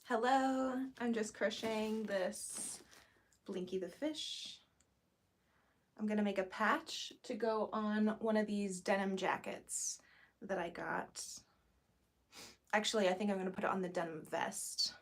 Hello, I'm just crocheting this Blinky the fish. I'm gonna make a patch to go on one of these denim jackets that I got. Actually, I think I'm gonna put it on the denim vest.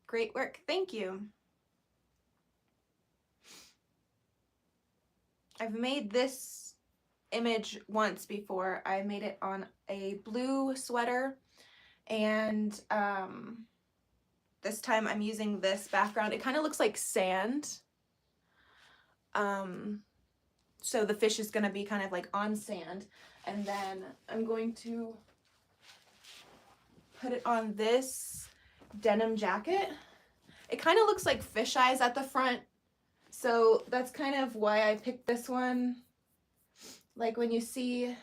Great work, thank you. I've made this image once before. I made it on a blue sweater, and this time I'm using this background. It kind of looks like sand. So the fish is going to be kind of like on sand, and then I'm going to put it on this denim jacket. It kind of looks like fish eyes at the front, so that's kind of why I picked this one. Like when you see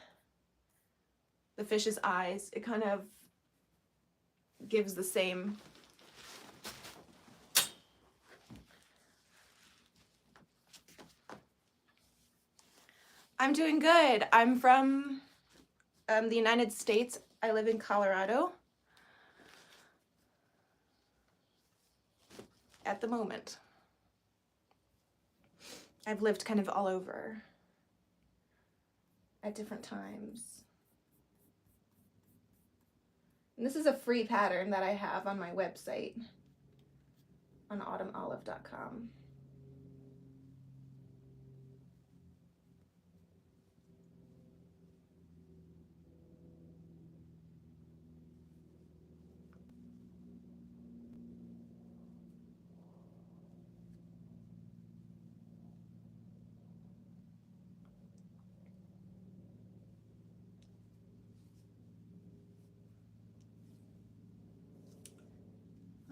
the fish's eyes, it kind of gives the same. I'm doing good. I'm from the United States. I live in Colorado at the moment. I've lived kind of all over at different times. And this is a free pattern that I have on my website on autumnolive.com.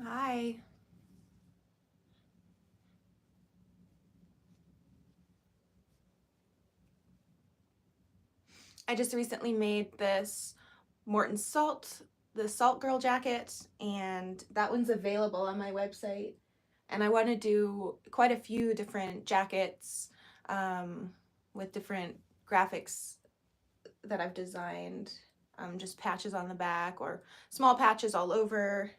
Hi. I just recently made this Morton Salt, the Salt Girl jacket, and that one's available on my website. And I want to do quite a few different jackets with different graphics that I've designed, just patches on the back or small patches all over.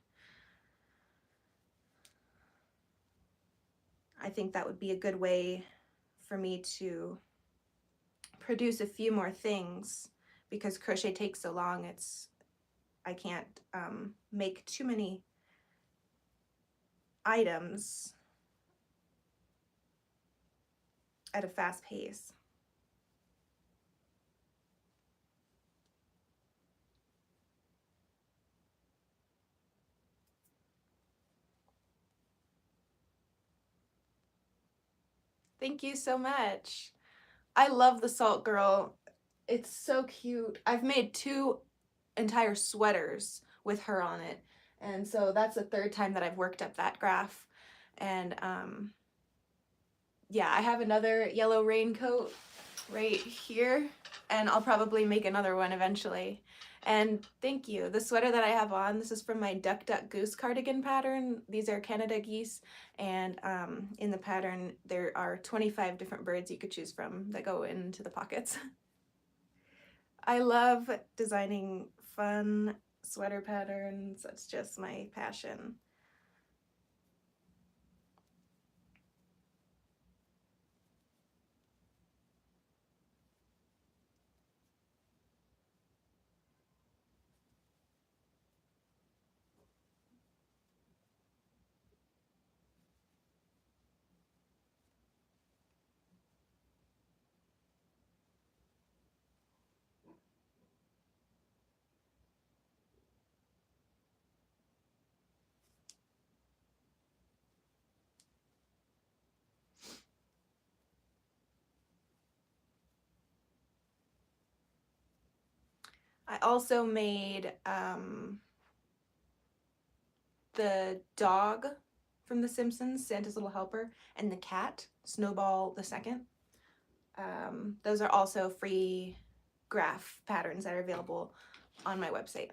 I think that would be a good way for me to produce a few more things, because crochet takes so long. I can't make too many items at a fast pace. Thank you so much. I love the Salt Girl. It's so cute. I've made 2 entire sweaters with her on it. And so that's the 3rd time that I've worked up that graph. And yeah, I have another yellow raincoat right here, and I'll probably make another one eventually. And thank you. The sweater that I have on, this is from my Duck Duck Goose cardigan pattern. These are Canada geese, and in the pattern there are 25 different birds you could choose from that go into the pockets. I love designing fun sweater patterns. That's just my passion. I also made the dog from The Simpsons, Santa's Little Helper, and the cat, Snowball the Second. Those are also free graph patterns that are available on my website.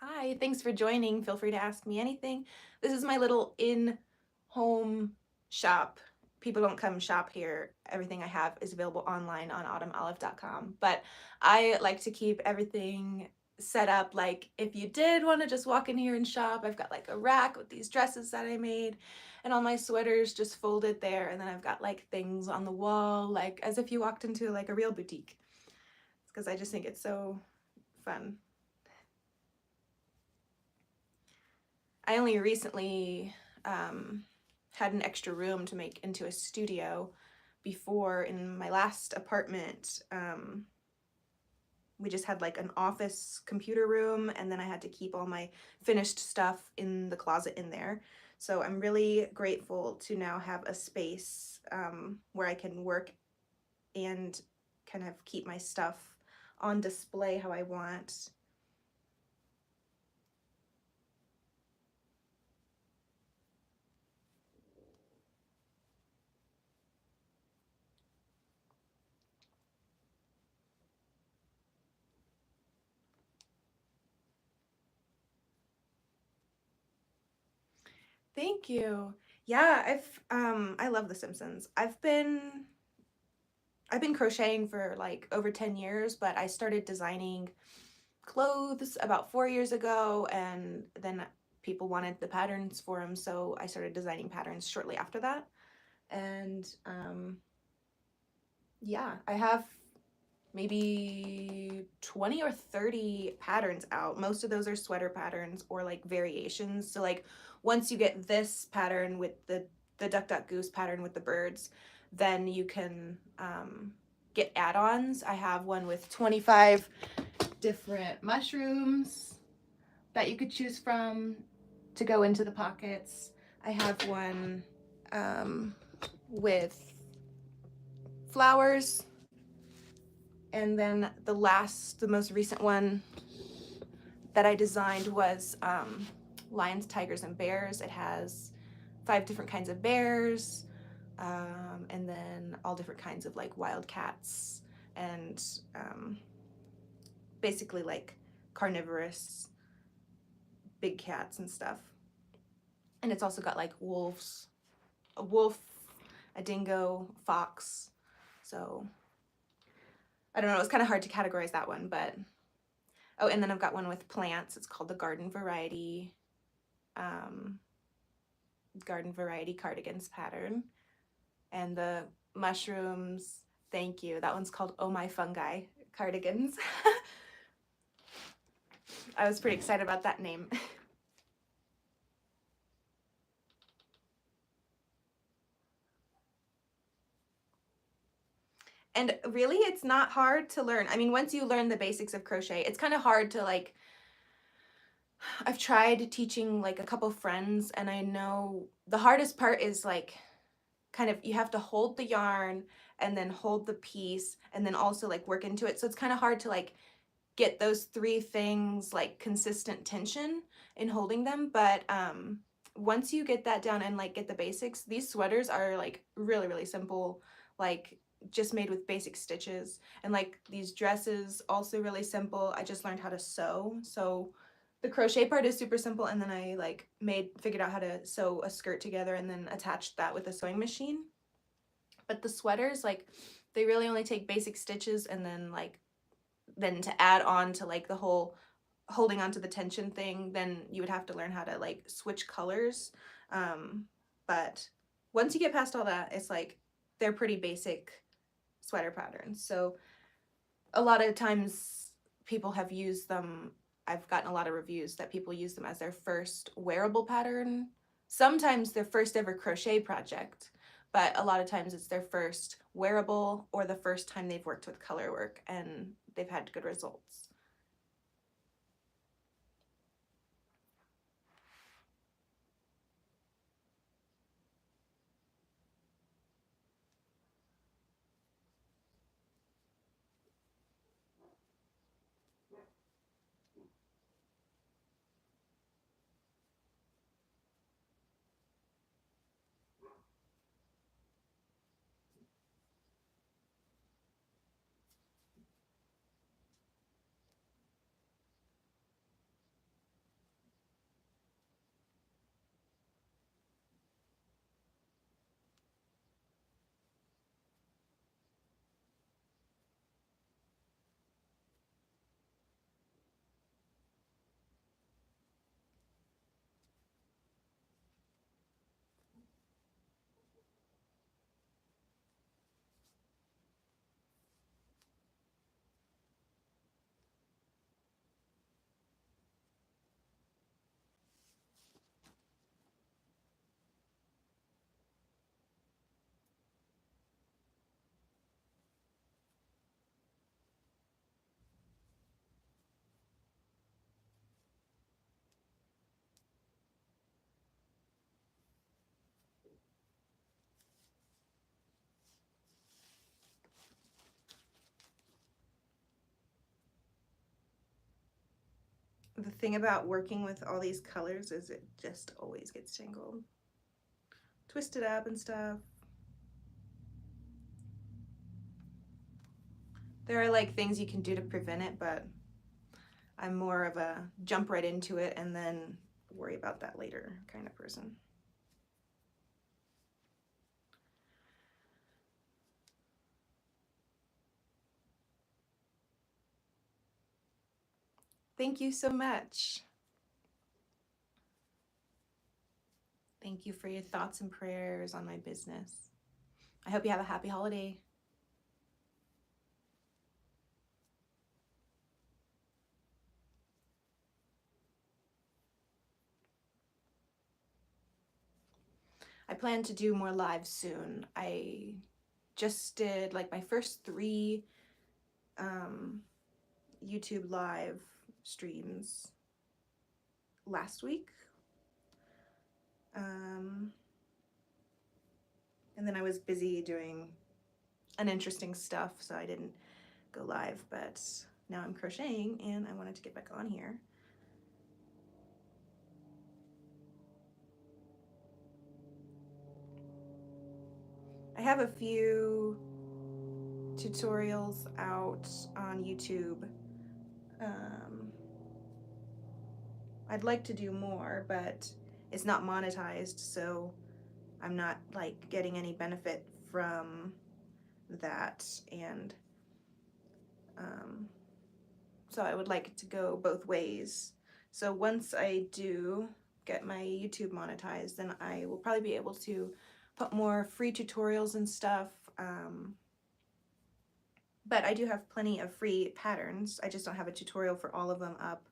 Hi, thanks for joining. Feel free to ask me anything. This is my little in-home shop. People don't come shop here. Everything I have is available online on autumnolive.com. But I like to keep everything set up like if you did want to just walk in here and shop, I've got like a rack with these dresses that I made and all my sweaters just folded there, and then I've got like things on the wall like as if you walked into like a real boutique, because I just think it's so fun. I only recently had an extra room to make into a studio. Before, in my last apartment, we just had like an office computer room, and then I had to keep all my finished stuff in the closet in there. So I'm really grateful to now have a space where I can work and kind of keep my stuff on display how I want. Thank you. Yeah, I love The Simpsons. I've been crocheting for like over 10 years, but I started designing clothes about 4 years ago, and then people wanted the patterns for them, so I started designing patterns shortly after that. And yeah, I have maybe 20 or 30 patterns out. Most of those are sweater patterns or like variations. So like once you get this pattern with the duck duck goose pattern with the birds, then you can get add-ons. I have one with 25 different mushrooms that you could choose from to go into the pockets. I have one with flowers, and then the most recent one that I designed was lions, tigers, and bears. It has 5 different kinds of bears, and then all different kinds of like wild cats, and basically like carnivorous big cats and stuff. And it's also got like wolves, a wolf, a dingo, fox. So I don't know, it was kind of hard to categorize that one, but oh, and then I've got one with plants. It's called the garden variety cardigans pattern. And the mushrooms, thank you, that one's called Oh My Fungi cardigans. I was pretty excited about that name. And really, it's not hard to learn. I mean, once you learn the basics of crochet, it's kind of hard to like, I've tried teaching like a couple friends, and I know the hardest part is like kind of, you have to hold the yarn and then hold the piece and then also like work into it. So it's kind of hard to like get those three things like consistent tension in holding them. But once you get that down and like get the basics, these sweaters are like really, really simple, like just made with basic stitches. And like these dresses, also really simple. I just learned how to sew. So the crochet part is super simple, and then I like figured out how to sew a skirt together and then attached that with a sewing machine. But the sweaters, like, they really only take basic stitches, and then like then to add on to like the whole holding on to the tension thing, then you would have to learn how to like switch colors. But once you get past all that, it's like they're pretty basic sweater patterns. So a lot of times people have used them. I've gotten a lot of reviews that people use them as their first wearable pattern, sometimes their first ever crochet project, but a lot of times it's their first wearable or the first time they've worked with color work, and they've had good results. The thing about working with all these colors is it just always gets tangled, twisted up and stuff. There are like things you can do to prevent it, but I'm more of a jump right into it and then worry about that later kind of person. Thank you so much. Thank you for your thoughts and prayers on my business. I hope you have a happy holiday. I plan to do more lives soon. I just did like my first 3 YouTube live streams last week. And then I was busy doing uninteresting stuff, so I didn't go live, but now I'm crocheting and I wanted to get back on here. I have a few tutorials out on YouTube. I'd like to do more, but it's not monetized, so I'm not like getting any benefit from that, and so I would like it to go both ways. So once I do get my YouTube monetized, then I will probably be able to put more free tutorials and stuff. But I do have plenty of free patterns. I just don't have a tutorial for all of them up.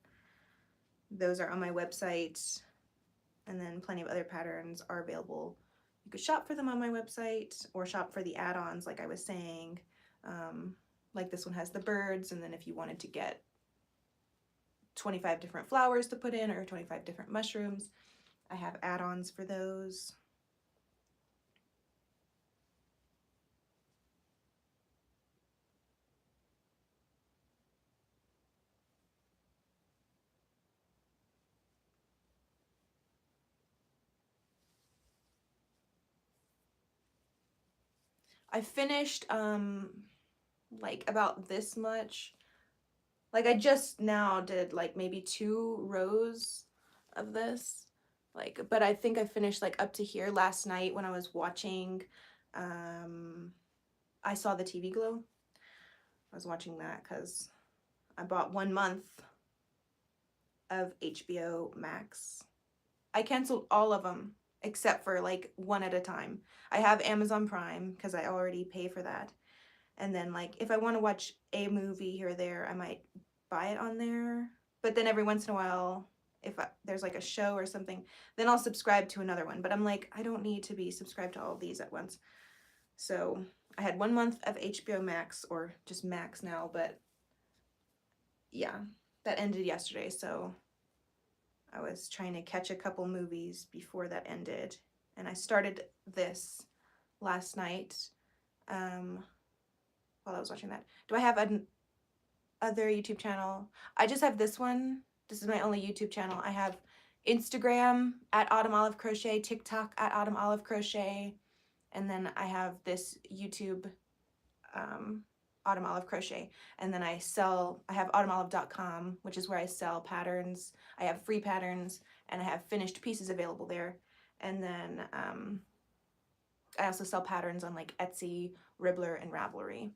Those are on my website, and then plenty of other patterns are available. You could shop for them on my website or shop for the add-ons like I was saying. Like this one has the birds, and then if you wanted to get 25 different flowers to put in or 25 different mushrooms, I have add-ons for those. I finished like about this much. Like I just now did like maybe 2 rows of this. Like, but I think I finished like up to here last night when I was watching I Saw the TV Glow. I was watching that because I bought 1 month of HBO Max. I canceled all of them except for like one at a time. I have Amazon Prime because I already pay for that. And then like if I want to watch a movie here or there, I might buy it on there. But then every once in a while, if there's like a show or something, then I'll subscribe to another one. But I'm like, I don't need to be subscribed to all of these at once. So I had 1 month of HBO Max, or just Max now, but yeah, that ended yesterday. So I was trying to catch a couple movies before that ended. And I started this last night while I was watching that. Do I have an other YouTube channel? I just have this one. This is my only YouTube channel. I have Instagram at Autumn Olive Crochet, TikTok at Autumn Olive Crochet, and then I have this YouTube Autumn Olive Crochet. And then I have autumnolive.com, which is where I sell patterns. I have free patterns and I have finished pieces available there. And then I also sell patterns on like Etsy, Ribbler, and Ravelry.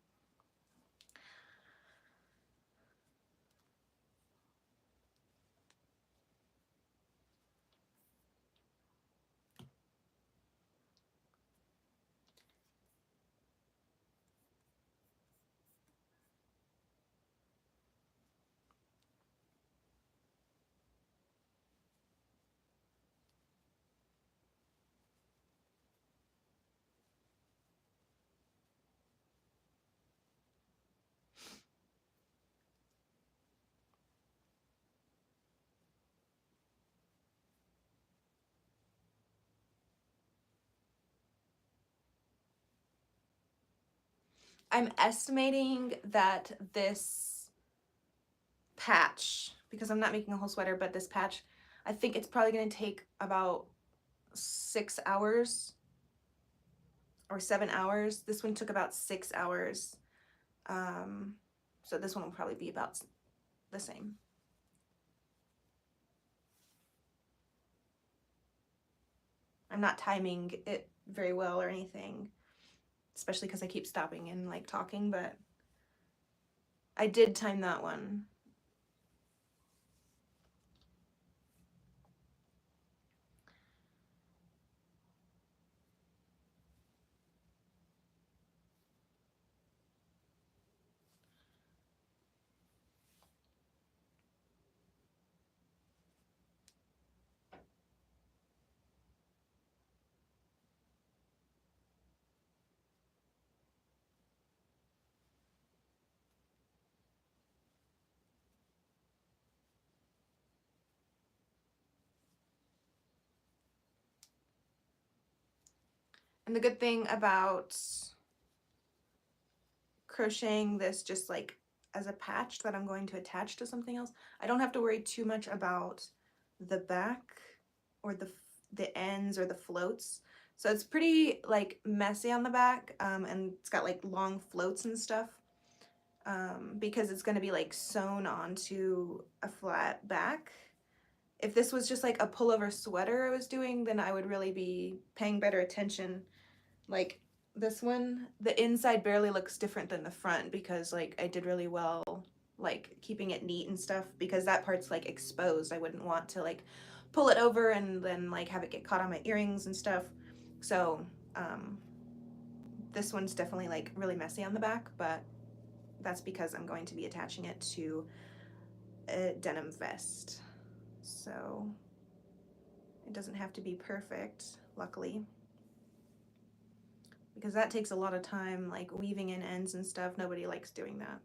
I'm estimating that this patch, because I'm not making a whole sweater, but this patch, I think it's probably going to take about 6 hours or 7 hours. This one took about 6 hours. So this one will probably be about the same. I'm not timing it very well or anything, especially because I keep stopping and like talking, but I did time that one. And the good thing about crocheting this just like as a patch that I'm going to attach to something else, I don't have to worry too much about the back or the ends or the floats. So it's pretty like messy on the back, and it's got like long floats and stuff, because it's going to be like sewn onto a flat back. If this was just like a pullover sweater I was doing, then I would really be paying better attention. Like this one, the inside barely looks different than the front because like I did really well like keeping it neat and stuff, because that part's like exposed. I wouldn't want to like pull it over and then like have it get caught on my earrings and stuff. So this one's definitely like really messy on the back, but that's because I'm going to be attaching it to a denim vest. So it doesn't have to be perfect, luckily, because that takes a lot of time, like weaving in ends and stuff. Nobody likes doing that.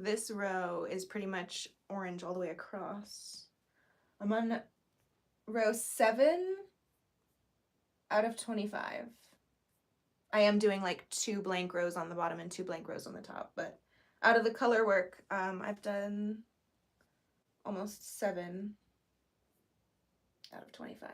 this row is pretty much orange all the way across. I'm on row 7 out of 25. I am doing like 2 blank rows on the bottom and 2 blank rows on the top, but out of the color work, I've done almost 7 out of 25.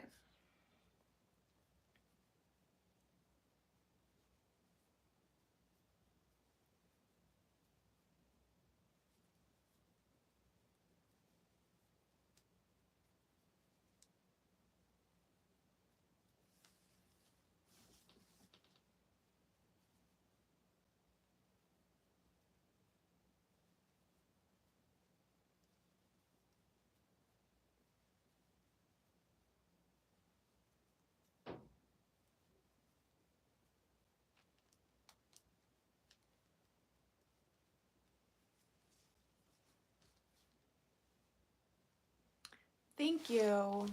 Thank you.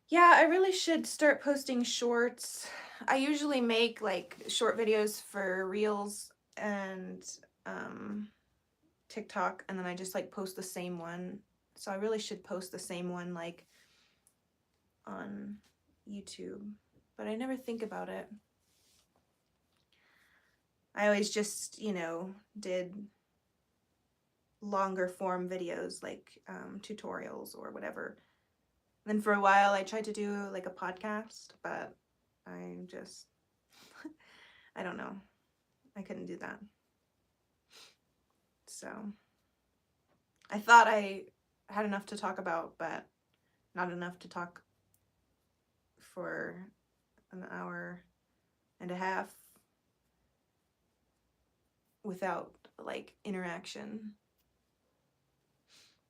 Yeah, I really should start posting shorts. I usually make like short videos for Reels and TikTok, and then I just like post the same one. So I really should post the same one like on YouTube, but I never think about it. I always just, you know, did longer form videos like tutorials or whatever. Then for a while I tried to do like a podcast, but I just, I don't know. I couldn't do that. So I thought I had enough to talk about, but not enough to talk for an hour and a half without like interaction.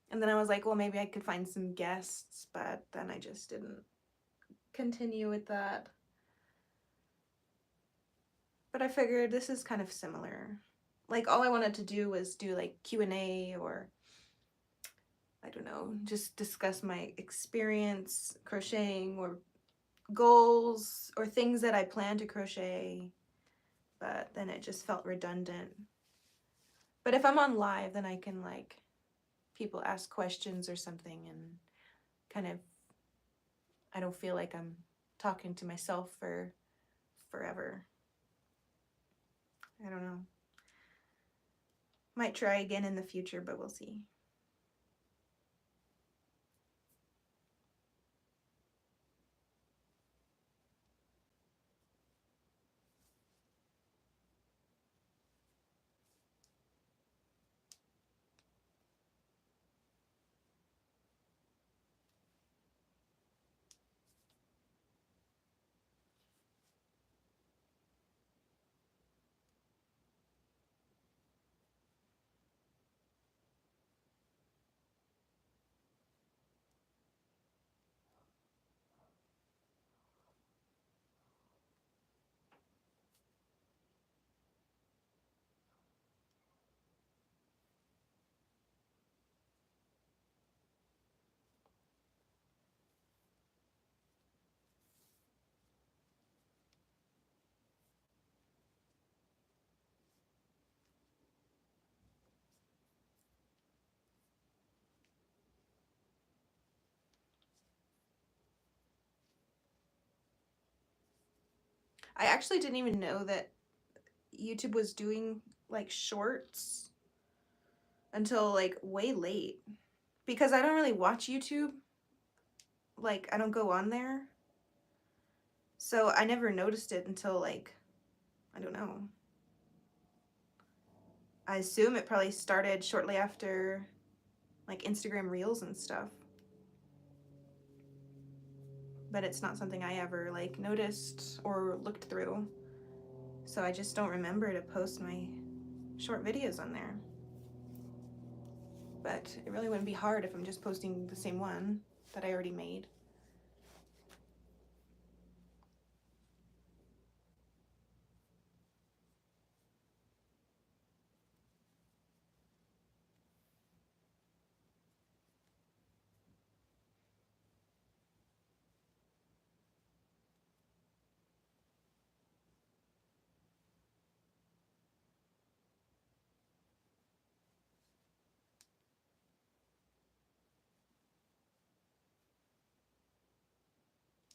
And then I was like, well, maybe I could find some guests, but then I just didn't continue with that. But I figured this is kind of similar. Like all I wanted to do was do like Q&A, or I don't know, just discuss my experience crocheting or goals or things that I plan to crochet, but then it just felt redundant. But if I'm on live, then I can like, people ask questions or something, and kind of, I don't feel like I'm talking to myself for forever. I don't know. Might try again in the future, but we'll see. I actually didn't even know that YouTube was doing like shorts until like way late, because I don't really watch YouTube. Like I don't go on there. So I never noticed it until like, I don't know. I assume it probably started shortly after like Instagram Reels and stuff. But it's not something I ever like noticed or looked through. So I just don't remember to post my short videos on there. But it really wouldn't be hard if I'm just posting the same one that I already made.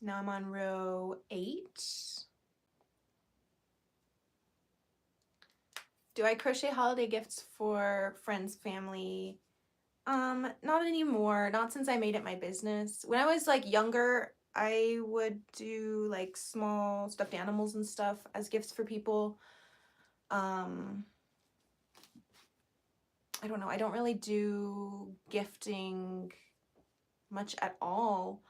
Now I'm on row 8. Do I crochet holiday gifts for friends, family? Not anymore. Not since I made it my business. When I was like younger, I would do like small stuffed animals and stuff as gifts for people. I don't know. I don't really do gifting much at all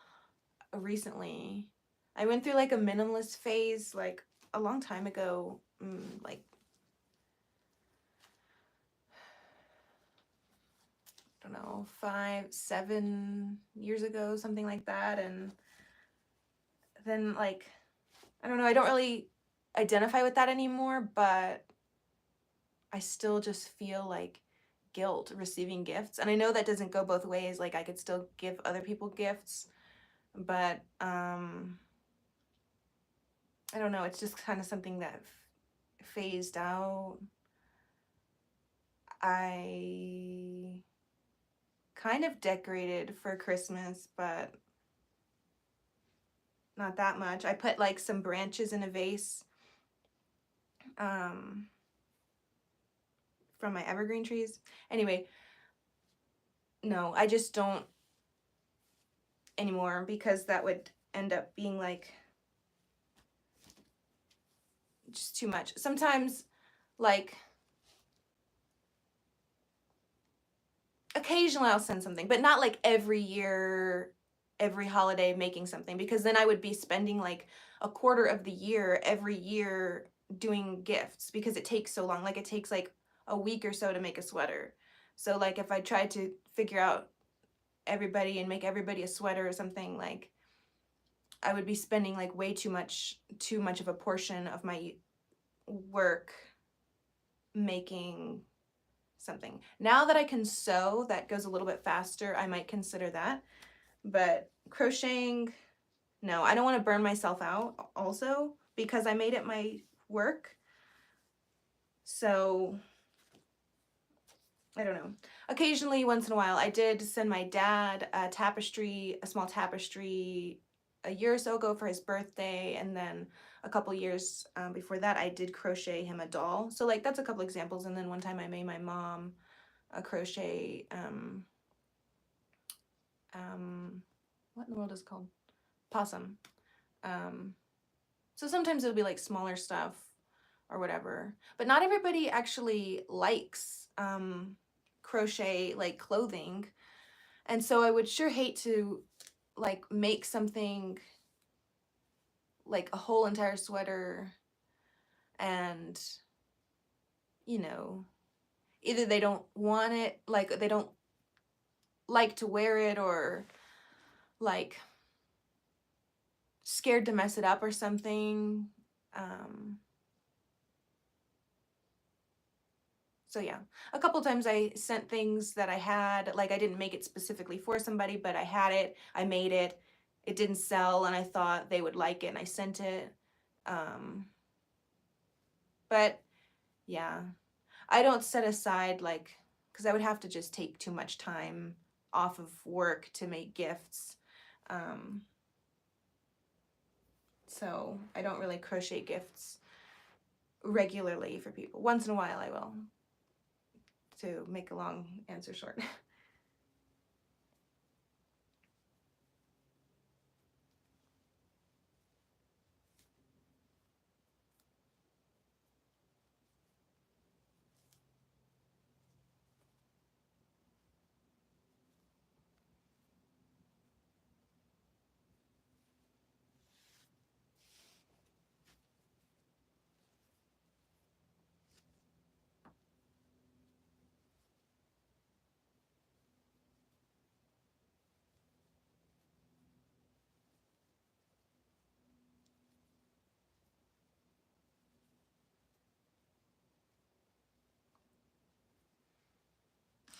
recently. I went through like a minimalist phase like a long time ago, like I don't know, 5, 7 years ago, something like that. And then like, I don't know, I don't really identify with that anymore, but I still just feel like guilt receiving gifts. And I know that doesn't go both ways. Like I could still give other people gifts, but I don't know, it's just kind of something that phased out. I kind of decorated for Christmas, but not that much. I put like some branches in a vase from my evergreen trees. Anyway, no, I just don't anymore because that would end up being like just too much. Sometimes like occasionally I'll send something, but not like every year, every holiday making something, because then I would be spending like a quarter of the year every year doing gifts because it takes so long. Like it takes like a week or so to make a sweater. So like if I tried to figure out everybody and make everybody a sweater or something, like I would be spending like way too much of a portion of my work making something. Now that I can sew, that goes a little bit faster, I might consider that. But crocheting, no, I don't want to burn myself out also because I made it my work. So I don't know. Occasionally, once in a while, I did send my dad a tapestry, a small tapestry, a year or so ago for his birthday, and then a couple years before that, I did crochet him a doll. So like that's a couple examples. And then one time I made my mom a crochet, what in the world is it called? Possum. So sometimes it'll be like smaller stuff or whatever. But not everybody actually likes crochet like clothing. And so I would sure hate to like make something like a whole entire sweater and, you know, either they don't want it, like they don't like to wear it, or like scared to mess it up or something. So yeah, a couple times I sent things that I had, like I didn't make it specifically for somebody, but I had it, I made it, it didn't sell, and I thought they would like it, and I sent it. But yeah, I don't set aside like, because I would have to just take too much time off of work to make gifts. So I don't really crochet gifts regularly for people. Once in a while I will, to make a long answer short.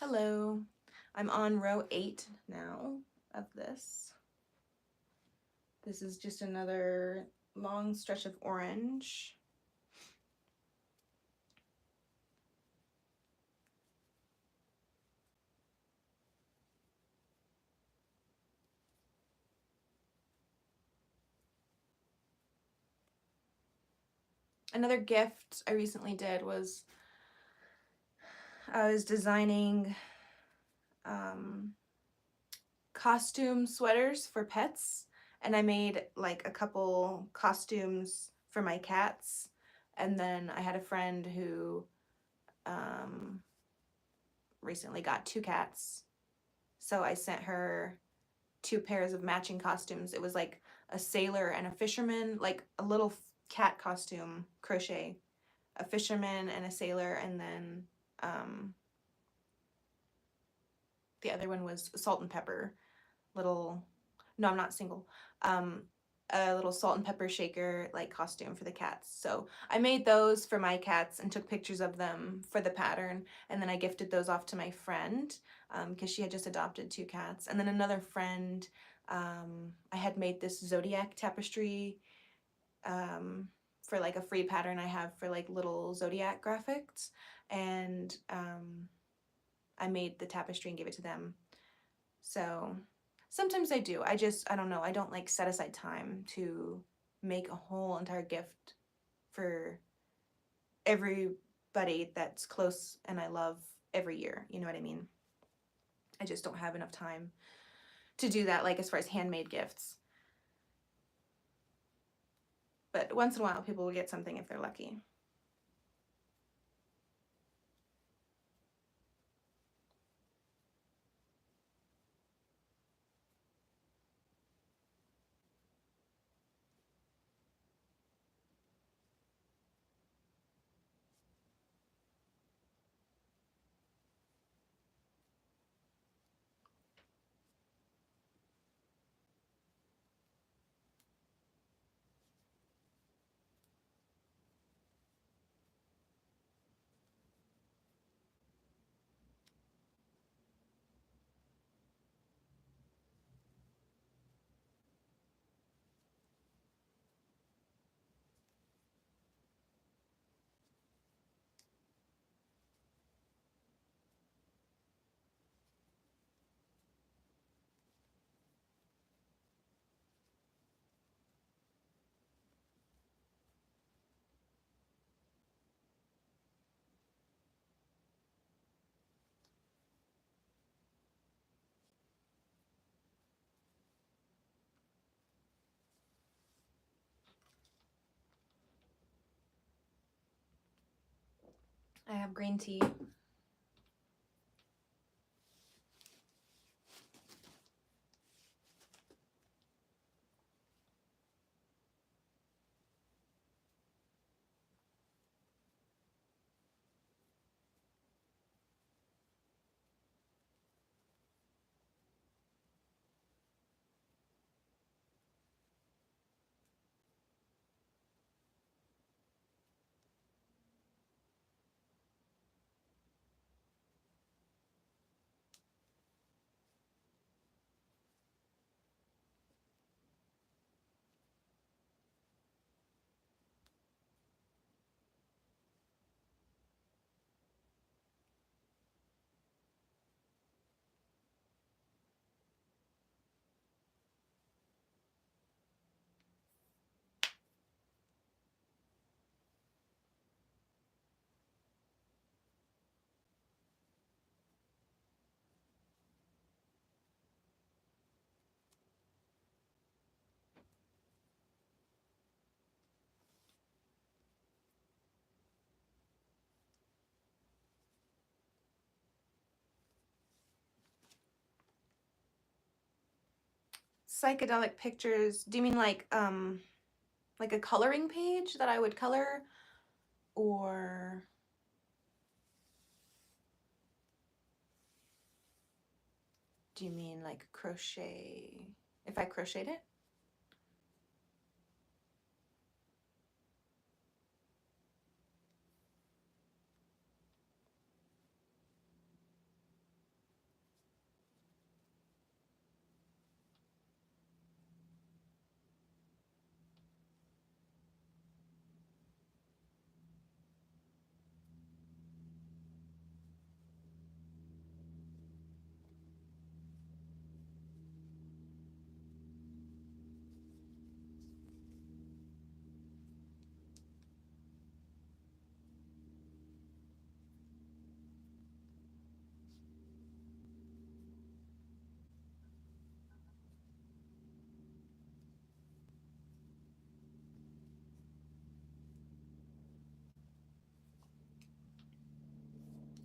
Hello, I'm on row 8 now of this. This is just another long stretch of orange. Another gift I recently did was I was designing costume sweaters for pets, and I made like a couple costumes for my cats, and then I had a friend who um, recently got 2 cats, so I sent her 2 pairs of matching costumes. It was like a sailor and a fisherman, like a little cat costume crochet, a fisherman and a sailor, and then the other one was salt and pepper, little, no, I'm not single, a little salt and pepper shaker like costume for the cats. So I made those for my cats and took pictures of them for the pattern, and then I gifted those off to my friend because she had just adopted 2 cats. And then another friend, I had made this zodiac tapestry for like a free pattern I have for like little zodiac graphics, and I made the tapestry and gave it to them. So sometimes I do. I don't know. I don't like set aside time to make a whole entire gift for everybody that's close and I love every year. You know what I mean? I just don't have enough time to do that, like as far as handmade gifts. But once in a while, people will get something if they're lucky. I have green tea. Psychedelic pictures. Do you mean like a coloring page that I would color, or do you mean like crochet? If I crocheted it?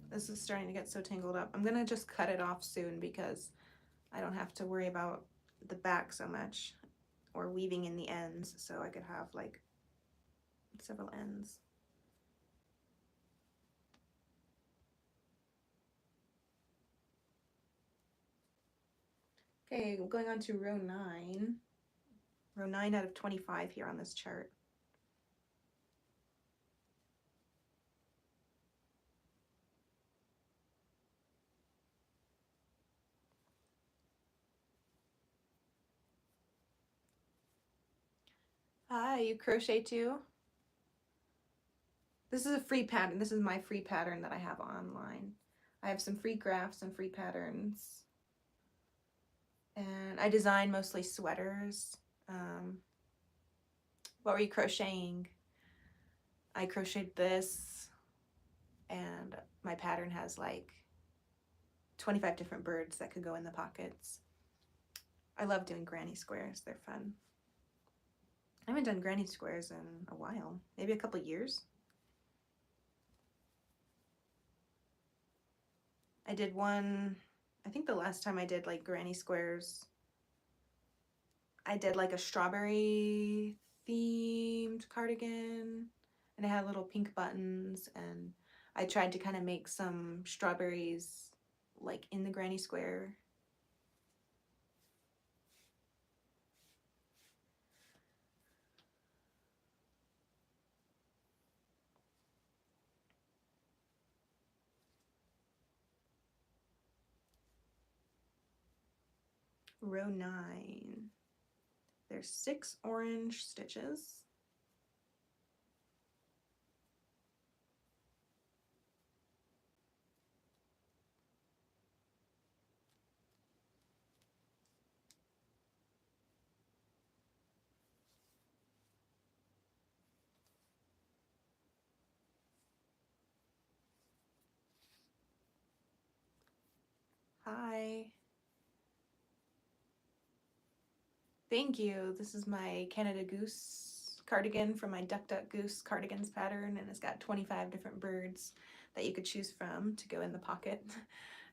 This is starting to get so tangled up. I'm gonna just cut it off soon because I don't have to worry about the back so much or weaving in the ends, so I could have like several ends. Okay, going on to row 9. Row 9 out of 25 here on this chart. Hi, you crochet too? This is a free pattern. This is my free pattern that I have online. I have some free graphs and free patterns. And I design mostly sweaters. What were you crocheting? I crocheted this, and my pattern has like 25 different birds that could go in the pockets. I love doing granny squares. They're fun. I haven't done granny squares in a while, maybe a couple years. I did one, I think the last time I did like granny squares, I did like a strawberry themed cardigan, and it had little pink buttons, and I tried to kind of make some strawberries like in the granny square. Row 9. There's 6 orange stitches. Hi. Thank you. This is my Canada Goose cardigan from my Duck Duck Goose cardigans pattern, and it's got 25 different birds that you could choose from to go in the pocket.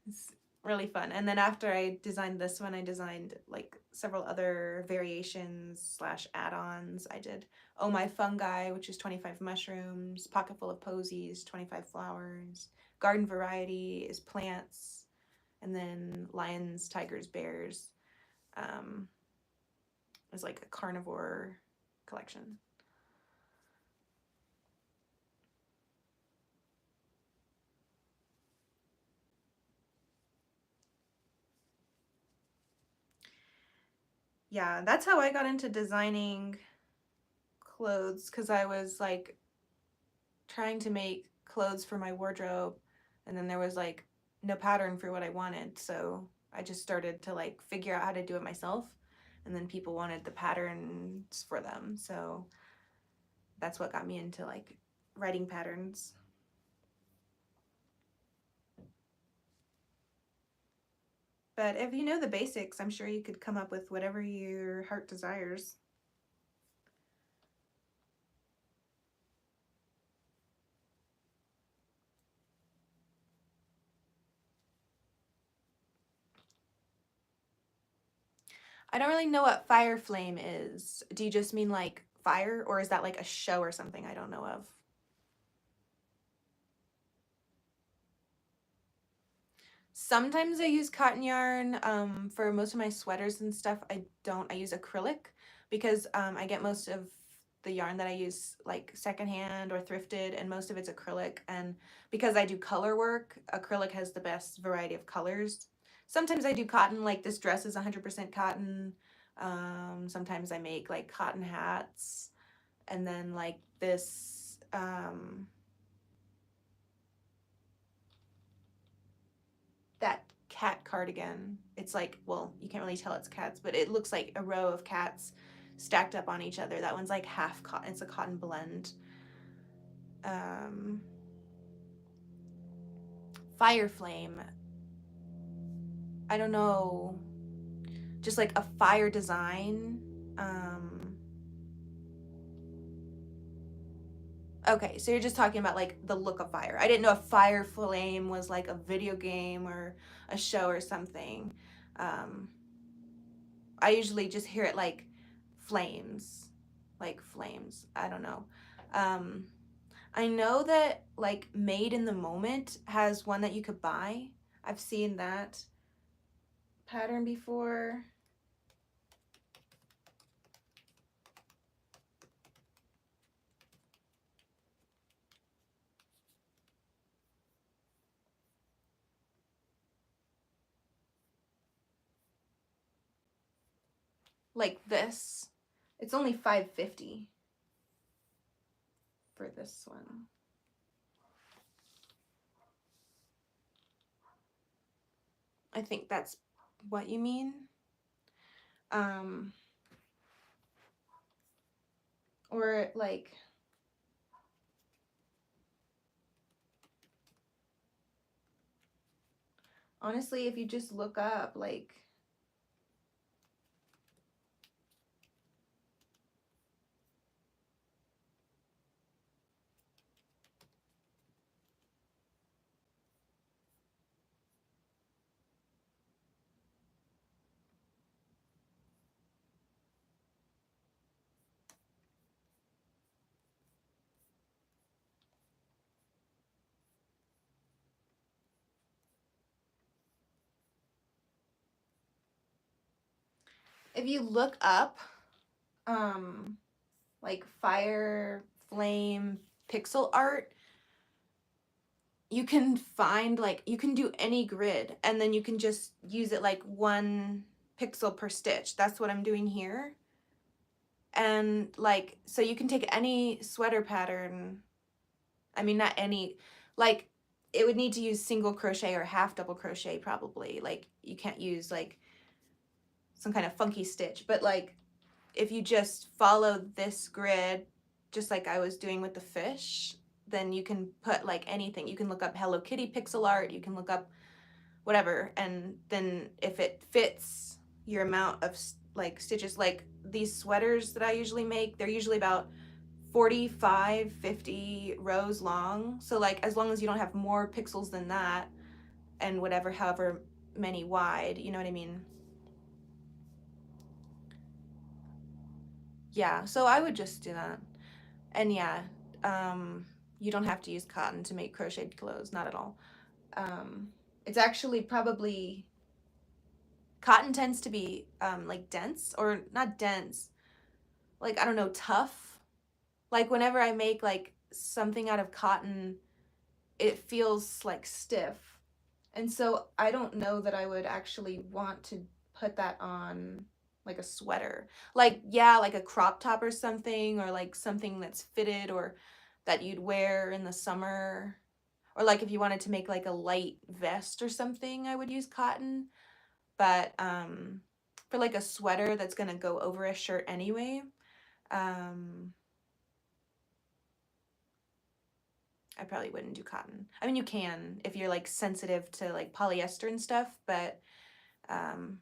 It's really fun. And then after I designed this one, I designed like several other variations slash add-ons. I did Oh My Fungi, which is 25 mushrooms, Pocket Full of Posies, 25 flowers, Garden Variety is plants, and then lions, tigers, bears. Is like a carnivore collection. Yeah, that's how I got into designing clothes, because I was like trying to make clothes for my wardrobe, and then there was like no pattern for what I wanted, so I just started to like figure out how to do it myself, and then people wanted the patterns for them, so that's what got me into like writing patterns. But if you know the basics, I'm sure you could come up with whatever your heart desires. I don't really know what fire flame is. Do you just mean like fire, or is that like a show or something I don't know of? Sometimes I use cotton yarn. For most of my sweaters and stuff, I don't. I use acrylic because I get most of the yarn that I use like secondhand or thrifted, and most of it's acrylic. And because I do color work, acrylic has the best variety of colors. Sometimes I do cotton, like this dress is 100% cotton. Sometimes I make like cotton hats, and then like this that cat cardigan. It's like, well, you can't really tell it's cats, but it looks like a row of cats stacked up on each other. That one's like half cotton. It's a cotton blend. Um, Fire flame. I don't know. Just like a fire design. Okay, so you're just talking about like the look of fire. I didn't know if Fire Flame was like a video game or a show or something. Um, I usually just hear it like flames, like flames. I don't know. Um, I know that like Made in the Moment has one that you could buy. I've seen that pattern before. Like this. It's only $5.50 for this one. I think that's what you mean. Um, or like, honestly, if you just look up like, if you look up um like fire flame pixel art, you can find like, you can do any grid and then you can just use it like 1 pixel per stitch. That's what I'm doing here. And like, so you can take any sweater pattern. I mean, not any, like, it would need to use single crochet or half double crochet probably. Like, you can't use like some kind of funky stitch, but like if you just follow this grid, just like I was doing with the fish, then you can put like anything. You can look up Hello Kitty pixel art, you can look up whatever, and then if it fits your amount of like stitches, like these sweaters that I usually make, they're usually about 45, 50 rows long. So like as long as you don't have more pixels than that, and whatever, however many wide, you know what I mean? Yeah, so I would just do that. And yeah, you don't have to use cotton to make crocheted clothes, not at all. Um, it's actually probably, cotton tends to be like dense, or not dense, like I don't know, tough. Like whenever I make like something out of cotton, it feels like stiff. And so I don't know that I would actually want to put that on like a sweater. Like, yeah, like a crop top or something, or like something that's fitted or that you'd wear in the summer. Or like if you wanted to make like a light vest or something, I would use cotton. But for like a sweater that's gonna go over a shirt anyway, um, I probably wouldn't do cotton. I mean, you can if you're like sensitive to like polyester and stuff, but um,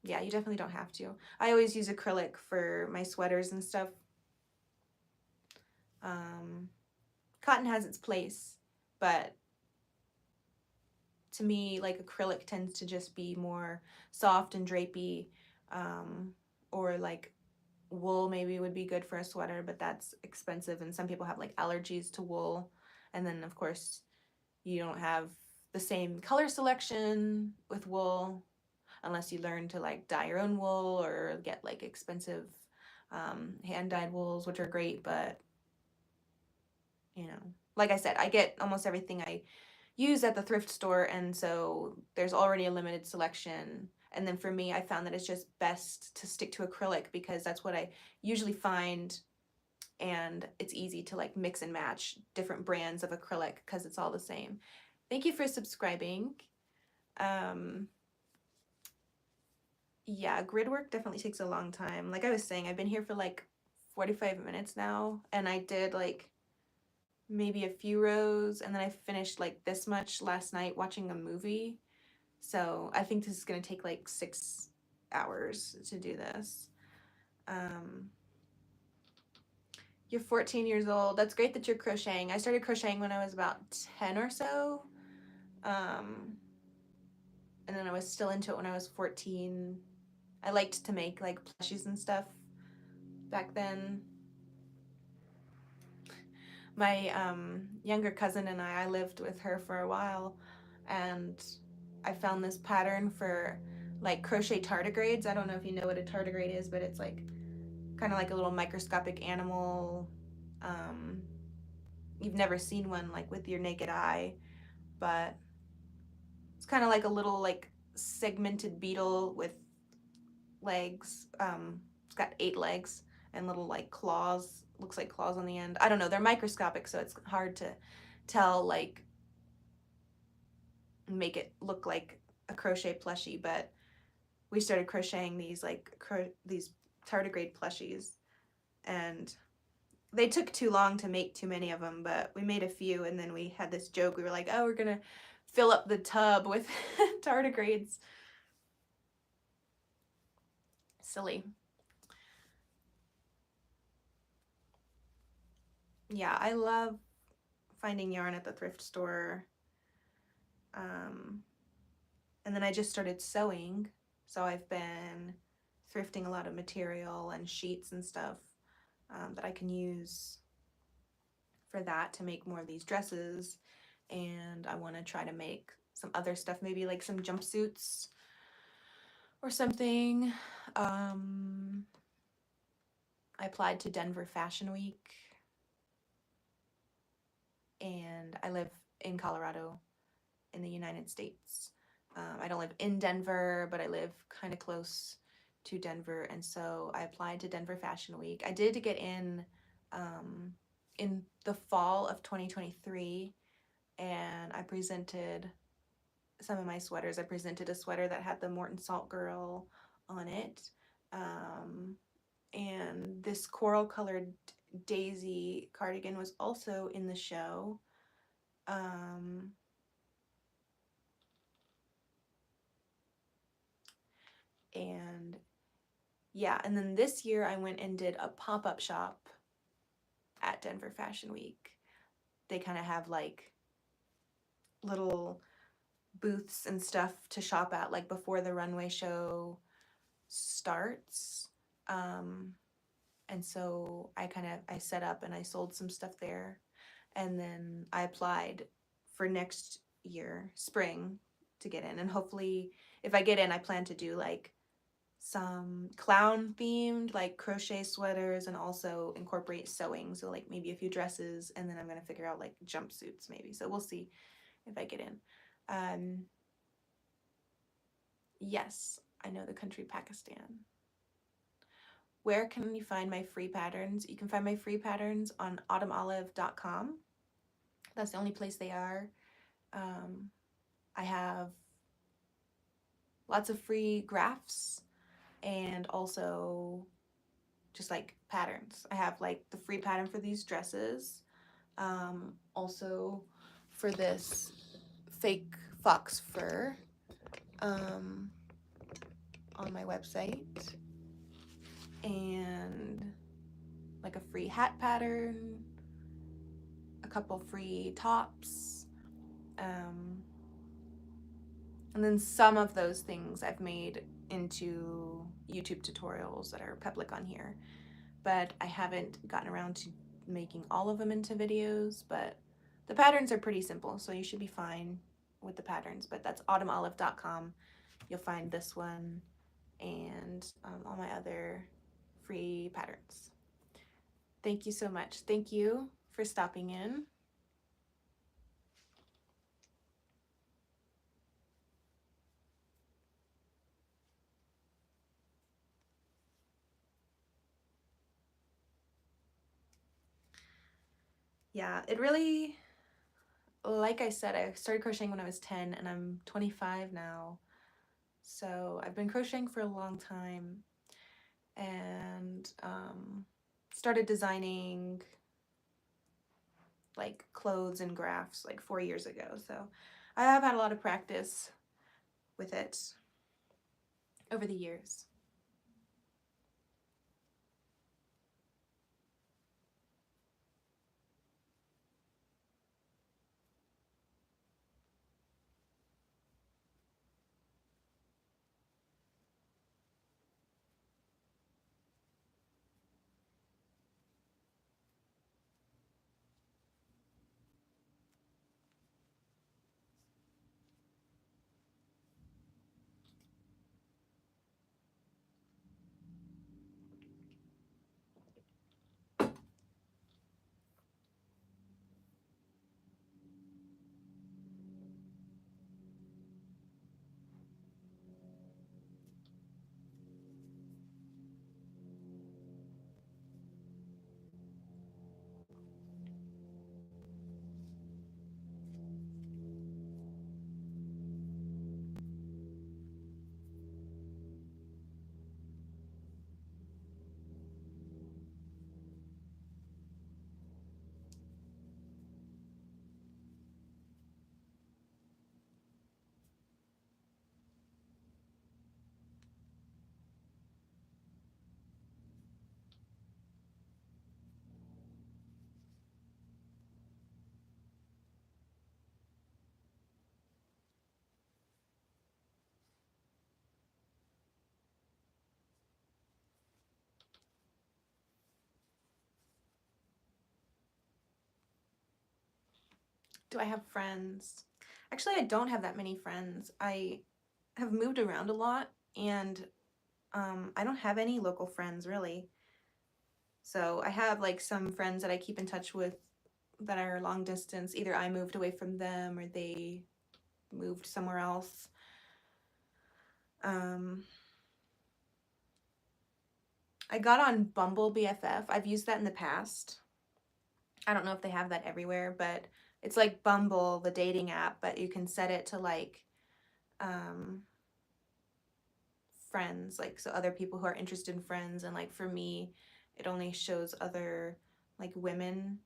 yeah, you definitely don't have to. I always use acrylic for my sweaters and stuff. Um, Cotton has its place, but to me, like acrylic tends to just be more soft and drapey, or like wool maybe would be good for a sweater, but that's expensive, and some people have like allergies to wool. And then, of course, you don't have the same color selection with wool unless you learn to like dye your own wool or get like expensive hand dyed wools, which are great. But you know, like I said, I get almost everything I use at the thrift store, and so there's already a limited selection. And then for me, I found that it's just best to stick to acrylic because that's what I usually find, and it's easy to like mix and match different brands of acrylic because it's all the same. Thank you for subscribing. Um, yeah, grid work definitely takes a long time. Like I was saying, I've been here for like 45 minutes now, and I did like maybe a few rows, and then I finished like this much last night watching a movie. So I think this is gonna take like 6 hours to do this. Um, You're 14 years old. That's great that you're crocheting. I started crocheting when I was about 10 or so. And then I was still into it when I was 14. I liked to make like plushies and stuff back then. My younger cousin and I lived with her for a while, and I found this pattern for like crochet tardigrades. I don't know if you know what a tardigrade is, but it's like kind of like a little microscopic animal. Um, you've never seen one like with your naked eye, but it's kind of like a little like segmented beetle with legs. It's got 8 legs and little like claws. Looks like claws on the end. I don't know. They're microscopic, so it's hard to tell, like make it look like a crochet plushie. But we started crocheting these like these tardigrade plushies, and they took too long to make too many of them, but we made a few, and then we had this joke. We were like, oh, we're gonna fill up the tub with tardigrades. Silly. Yeah, I love finding yarn at the thrift store. And then I just started sewing, so I've been thrifting a lot of material and sheets and stuff that I can use for that to make more of these dresses. And I want to try to make some other stuff, maybe like some jumpsuits or something. I applied to Denver Fashion Week, and I live in Colorado in the United States. I don't live in Denver, but I live kind of close to Denver, and so I applied to Denver Fashion Week. I did get in the fall of 2023, and I presented some of my sweaters. I presented a sweater that had the Morton Salt Girl on it, and this coral colored daisy cardigan was also in the show. And yeah, and then this year I went and did a pop-up shop at Denver Fashion Week. They kind of have like little booths and stuff to shop at like before the runway show starts. And so I set up and I sold some stuff there, and then I applied for next year, spring, to get in. And hopefully if I get in, I plan to do like some clown themed like crochet sweaters and also incorporate sewing, so like maybe a few dresses, and then I'm gonna figure out like jumpsuits maybe. So we'll see if I get in. Yes, I know the country Pakistan. Where can you find my free patterns? You can find my free patterns on autumnolive.com. That's the only place they are. I have lots of free graphs and also just like patterns. I have like the free pattern for these dresses, also for this fake fox fur on my website, and like a free hat pattern, a couple free tops, and then some of those things I've made into YouTube tutorials that are public on here, but I haven't gotten around to making all of them into videos. But the patterns are pretty simple, so you should be fine with the patterns. But that's autumnolive.com. You'll find this one and all my other free patterns. Thank you so much. Thank you for stopping in. Yeah, it really, like I said, I started crocheting when I was 10 and I'm 25 now. So I've been crocheting for a long time, and started designing like clothes and graphs like 4 years ago. So I have had a lot of practice with it over the years. Do I have friends? Actually, I don't have that many friends. I have moved around a lot, and I don't have any local friends really. So I have like some friends that I keep in touch with that are long distance. Either I moved away from them or they moved somewhere else. Um, I got on Bumble BFF. I've used that in the past. I don't know if they have that everywhere, but it's like Bumble, the dating app, but you can set it to like um, friends, like so other people who are interested in friends. And like for me, it only shows other like women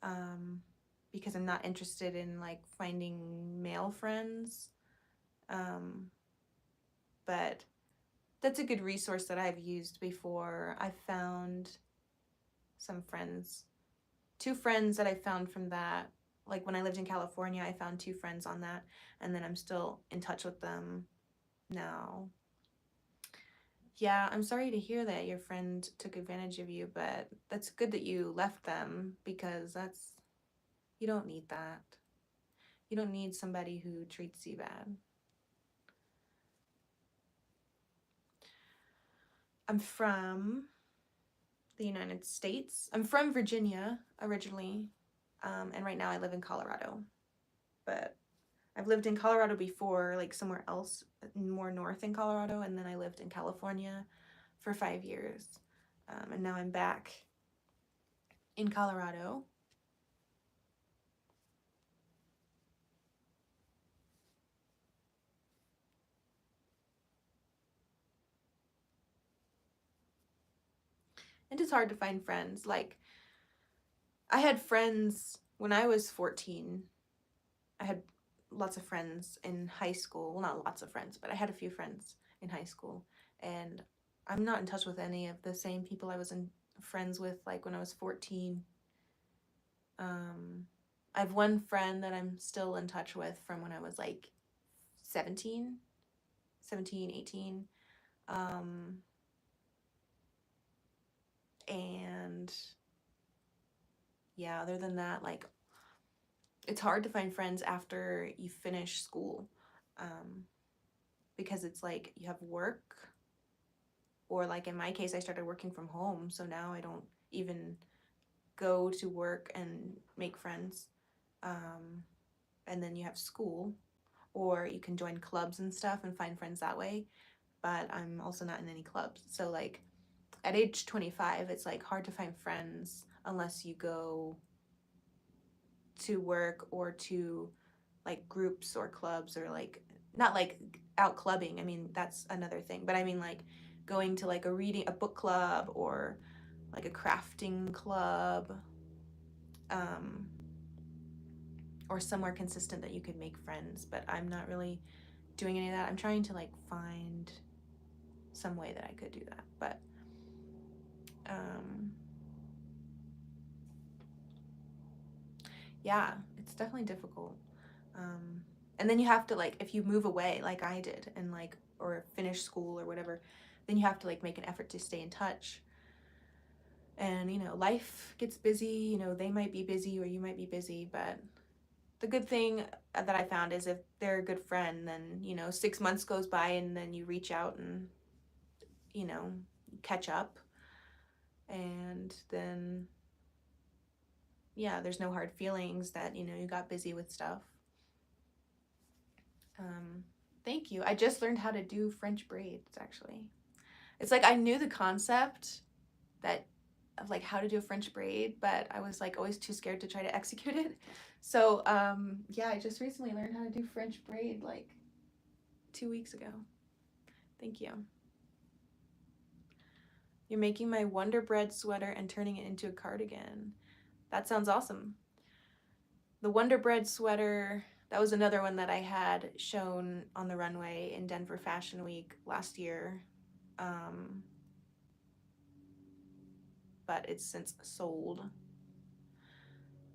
um, because I'm not interested in like finding male friends. Um, but that's a good resource that I've used before. I found some friends, two friends that I found from that. Like when I lived in California, I found two friends on that, and then I'm still in touch with them now. Yeah, I'm sorry to hear that your friend took advantage of you, but that's good that you left them because you don't need that. You don't need somebody who treats you bad. I'm from the United States. I'm from Virginia originally, and right now I live in Colorado. But I've lived in Colorado before, like somewhere else, more north in Colorado, and then I lived in California for 5 years. And now I'm back in Colorado. And it's hard to find friends. Like, I had friends when I was 14. I had lots of friends in high school. Well, not lots of friends, but I had a few friends in high school. And I'm not in touch with any of the same people I was in friends with like when I was 14. Um, I have one friend that I'm still in touch with from when I was like 17, 17, 18. Um, and yeah, other than that, like it's hard to find friends after you finish school because it's like you have work, or like in my case, I started working from home. So now I don't even go to work and make friends. Um, and then you have school, or you can join clubs and stuff and find friends that way. But I'm also not in any clubs. So like at age 25, it's like hard to find friends unless you go to work or to like groups or clubs, or like not like out clubbing. I mean, that's another thing. But I mean like going to like a book club, or like a crafting club, um, or somewhere consistent that you could make friends. But I'm not really doing any of that. I'm trying to like find some way that I could do that. But um, yeah, it's definitely difficult. Um, and then you have to like, if you move away like I did, and like, or finish school or whatever, then you have to like make an effort to stay in touch. And you know, life gets busy. You know, they might be busy or you might be busy, but the good thing that I found is if they're a good friend, then you know 6 months goes by and then you reach out and you know catch up, and then yeah, there's no hard feelings that you know you got busy with stuff. Um, Thank you. I just learned how to do French braids actually. It's like I knew the concept that of like how to do a French braid, but I was like always too scared to try to execute it. So yeah, I just recently learned how to do French braid like 2 weeks ago. Thank you. You're making my Wonder Bread sweater and turning it into a cardigan. That sounds awesome. The Wonder Bread sweater, that was another one that I had shown on the runway in Denver Fashion Week last year. Um, but it's since sold.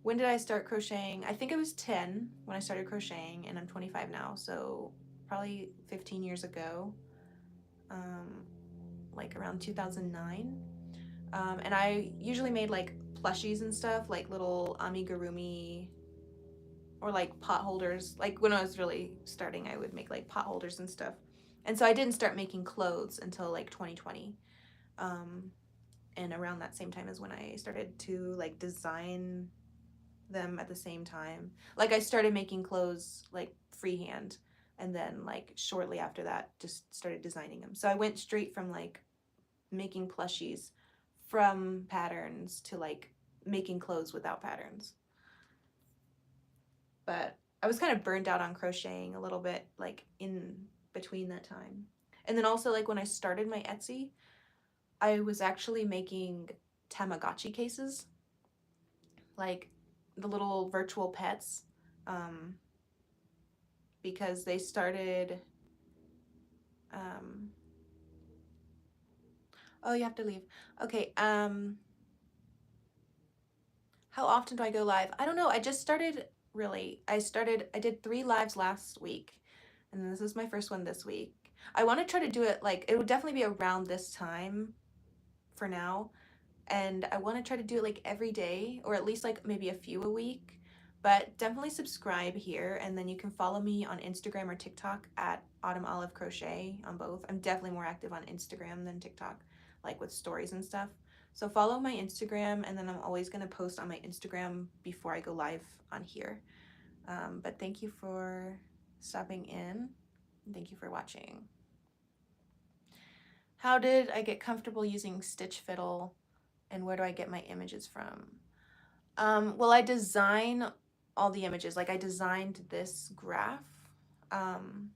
When did I start crocheting? I think I was 10 when I started crocheting, and I'm 25 now, so probably 15 years ago, like around 2009. And I usually made like plushies and stuff, like little amigurumi or like pot holders. Like when I was really starting, I would make like pot holders and stuff. And so I didn't start making clothes until like 2020. Um, and around that same time is when I started to like design them at the same time. Like I started making clothes like freehand, and then like shortly after that just started designing them. So I went straight from like making plushies from patterns to like making clothes without patterns. But I was kind of burned out on crocheting a little bit like in between that time. And then also like when I started my Etsy, I was actually making Tamagotchi cases, like the little virtual pets, um, because they started. Um, oh, you have to leave. Okay. How often do I go live? I don't know. I just started. Really, I did 3 lives last week, and then this is my first one this week. I want to try to do it like it would definitely be around this time for now, and I want to try to do it like every day or at least like maybe a few a week. But definitely subscribe here, and then you can follow me on Instagram or TikTok at Autumn Olive Crochet on both. I'm definitely more active on Instagram than TikTok, like with stories and stuff. So follow my Instagram, and then I'm always going to post on my Instagram before I go live on here. But thank you for stopping in. Thank you for watching. How did I get comfortable using Stitch Fiddle, and where do I get my images from? Well, I design all the images. Like I designed this graph. Um,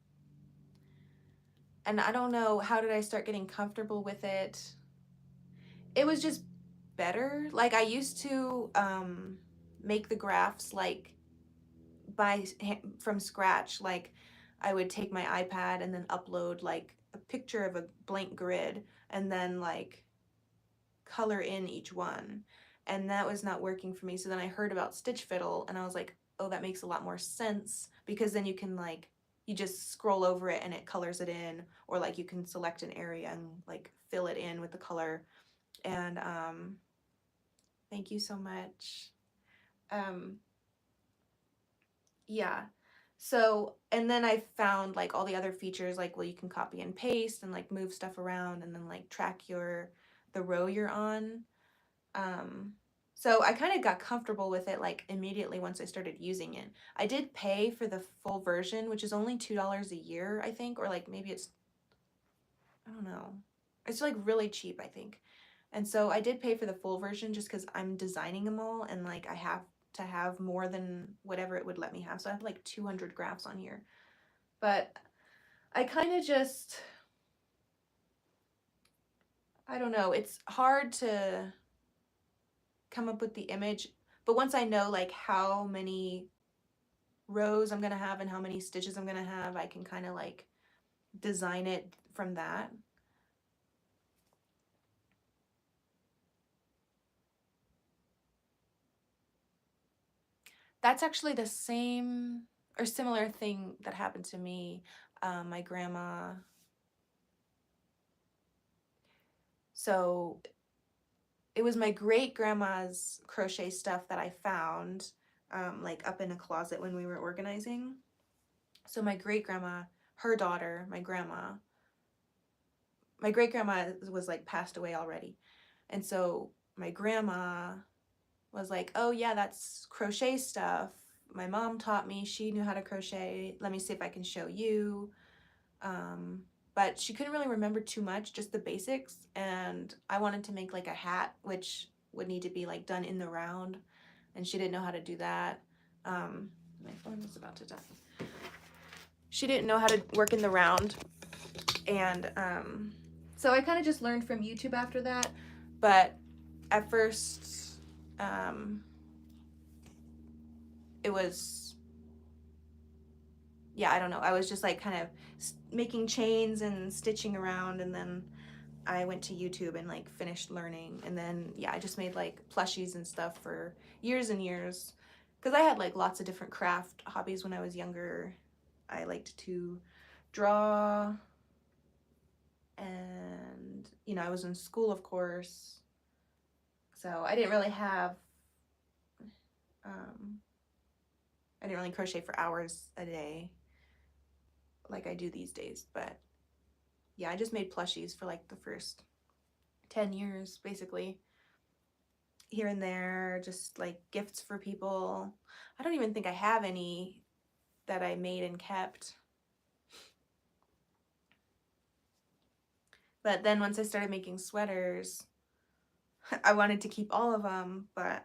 and I don't know, how did I start getting comfortable with it? It was just better. Like I used to make the graphs like from scratch. Like I would take my iPad and then upload like a picture of a blank grid and then like color in each one. And that was not working for me. So then I heard about Stitch Fiddle and I was like, oh, that makes a lot more sense, because then you can like, you just scroll over it and it colors it in, or like you can select an area and like fill it in with the color. And thank you so much. Um, yeah. So, and then I found like all the other features, like, well, you can copy and paste and like move stuff around and then like track the row you're on. So I kind of got comfortable with it like immediately once I started using it. I did pay for the full version, which is only $2 a year, I think, or like maybe it's, I don't know. It's like really cheap, I think. And so I did pay for the full version just because I'm designing them all, and like I have to have more than whatever it would let me have. So I have like 200 graphs on here. But I kind of just, I don't know, it's hard to come up with the image, but once I know like how many rows I'm gonna have and how many stitches I'm gonna have, I can kind of like design it from that. That's actually the same or similar thing that happened to me. My grandma, so it was my great grandma's crochet stuff that I found like up in a closet when we were organizing. So my great grandma, her daughter, my great grandma was like passed away already. And so my grandma was like, oh yeah, that's crochet stuff. My mom taught me, she knew how to crochet. Let me see if I can show you. But she couldn't really remember too much, just the basics. And I wanted to make like a hat, which would need to be like done in the round. And she didn't know how to do that. My phone is about to die. She didn't know how to work in the round. And so I kind of just learned from YouTube after that. But at first, it was, yeah, I don't know. I was just like kind of making chains and stitching around, and then I went to YouTube and like finished learning. And then, yeah, I just made like plushies and stuff for years and years, because I had like lots of different craft hobbies when I was younger. I liked to draw, and you know, I was in school, of course, so I didn't really have I didn't really crochet for hours a day like I do these days, but yeah, I just made plushies for like the first 10 years, basically. Here and there, just like gifts for people. I don't even think I have any that I made and kept. But then once I started making sweaters, I wanted to keep all of them, but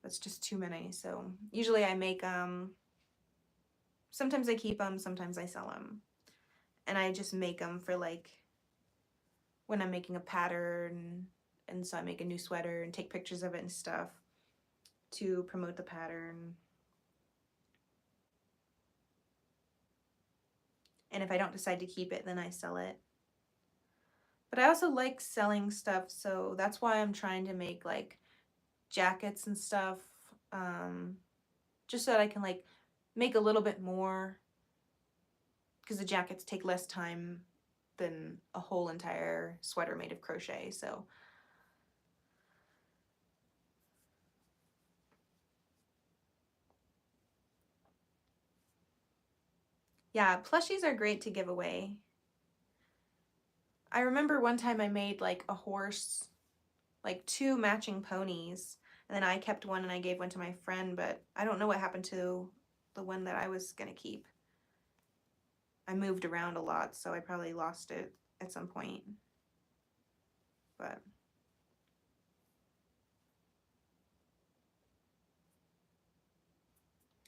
that's just too many. So usually I make them, sometimes I keep them, sometimes I sell them. And I just make them for like when I'm making a pattern, and so I make a new sweater and take pictures of it and stuff to promote the pattern. And if I don't decide to keep it, then I sell it. But I also like selling stuff, so that's why I'm trying to make like jackets and stuff, just so that I can like make a little bit more, because the jackets take less time than a whole entire sweater made of crochet. So yeah, plushies are great to give away. I remember one time I made like a horse, like 2 matching ponies, and then I kept one and I gave one to my friend, but I don't know what happened to the one that I was gonna keep. I moved around a lot, so I probably lost it at some point. But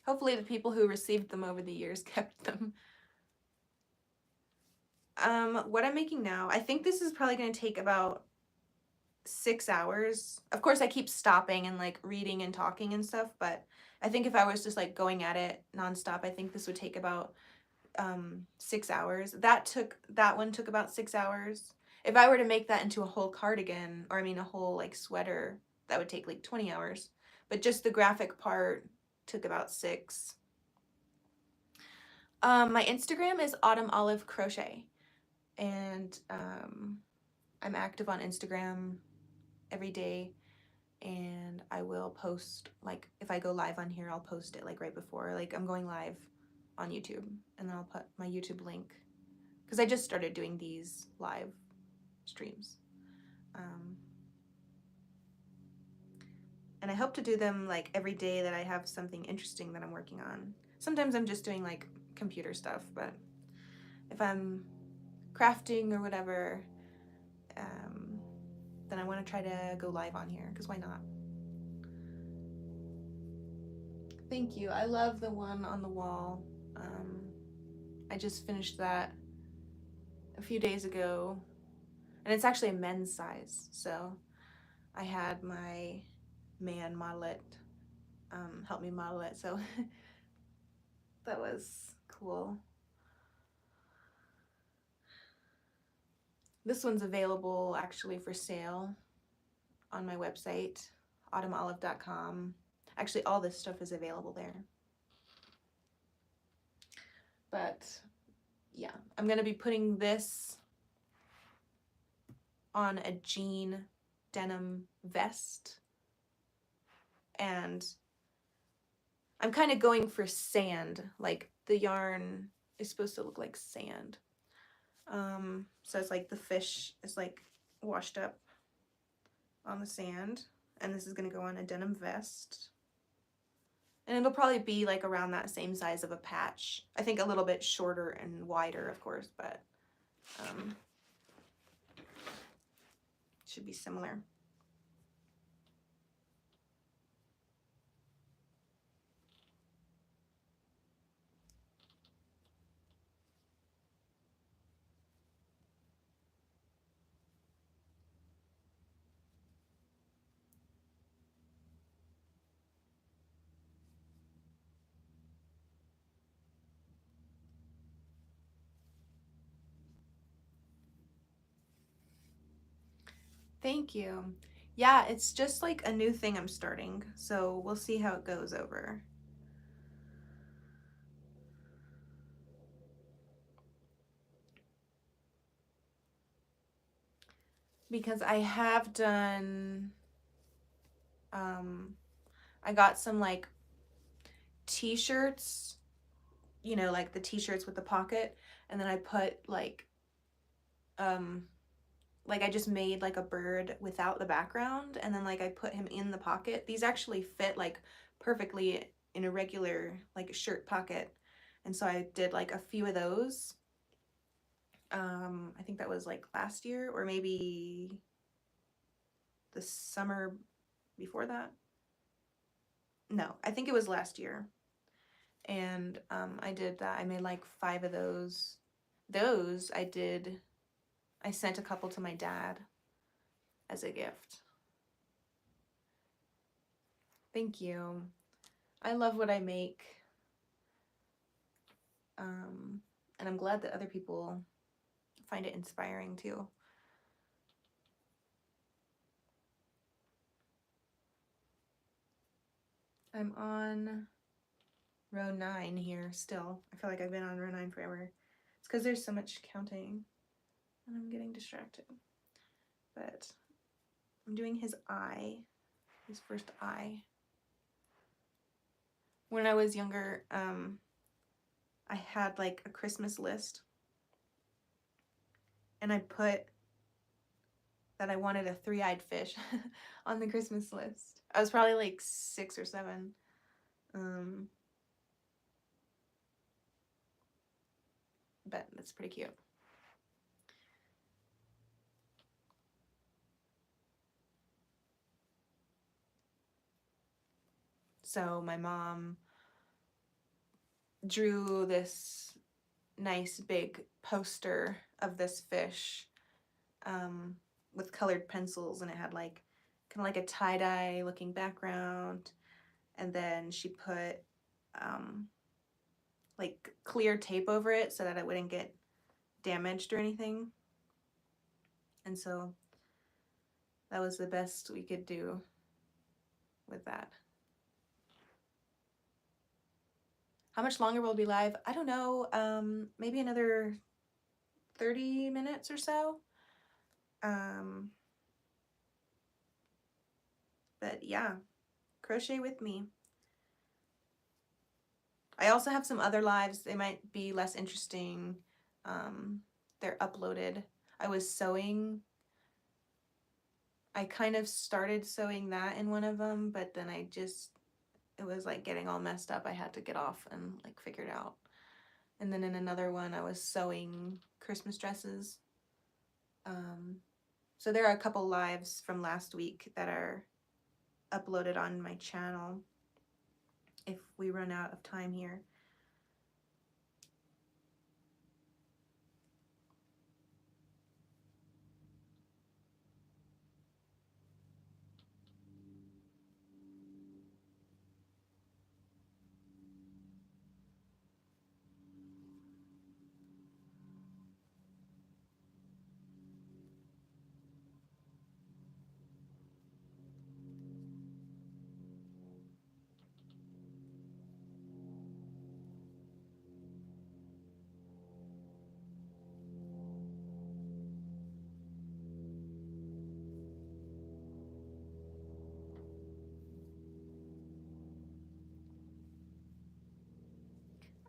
hopefully the people who received them over the years kept them. What I'm making now, I think this is probably going to take about 6 hours. Of course, I keep stopping and like reading and talking and stuff, but I think if I was just like going at it nonstop, I think this would take about 6 hours. That one took about 6 hours. If I were to make that into a whole cardigan, or I mean a whole like sweater, that would take like 20 hours. But just the graphic part took about 6. My Instagram is Autumn Olive Crochet, and I'm active on Instagram every day, and I will post, like if I go live on here, I'll post it like right before, like I'm going live on YouTube, and then I'll put my YouTube link, because I just started doing these live streams. And I hope to do them like every day that I have something interesting that I'm working on. Sometimes I'm just doing like computer stuff, but if I'm crafting or whatever, then I want to try to go live on here, because why not? Thank you. I love the one on the wall. I just finished that a few days ago, and it's actually a men's size, so I had my man model it, help me model it, so that was cool. This one's available actually for sale on my website, autumnolive.com. Actually, all this stuff is available there. But yeah, I'm gonna be putting this on a jean denim vest, and I'm kind of going for sand, like the yarn is supposed to look like sand. So it's like the fish is like washed up on the sand, and this is gonna go on a denim vest. And it'll probably be like around that same size of a patch. I think a little bit shorter and wider, of course, but should be similar. Thank you. Yeah, it's just like a new thing I'm starting, so we'll see how it goes over. Because I have done, I got some like t-shirts, you know, like the t-shirts with the pocket, and then I put like I just made like a bird without the background, and then like I put him in the pocket. These actually fit like perfectly in a regular like shirt pocket, and so I did like a few of those. I think that was like last year, or maybe the summer before that. No, I think it was last year. And I did that. I made like 5 of those. Those I sent a couple to my dad as a gift. Thank you. I love what I make. And I'm glad that other people find it inspiring too. I'm on row 9 here still. I feel like I've been on row 9 forever. It's because there's so much counting and I'm getting distracted. But I'm doing his eye, his first eye. When I was younger, I had like a Christmas list, and I put that I wanted a 3-eyed fish on the Christmas list. I was probably like 6 or 7. But that's pretty cute. So my mom drew this nice big poster of this fish with colored pencils, and it had like kind of like a tie-dye looking background, and then she put like clear tape over it so that it wouldn't get damaged or anything. And so that was the best we could do with that. How much longer will be live? I don't know. Maybe another 30 minutes or so. But yeah, crochet with me. I also have some other lives. They might be less interesting. They're uploaded. I was sewing. I kind of started sewing that in one of them, but then it was like getting all messed up. I had to get off and like figure it out. And then in another one, I was sewing Christmas dresses. So there are a couple lives from last week that are uploaded on my channel if we run out of time here.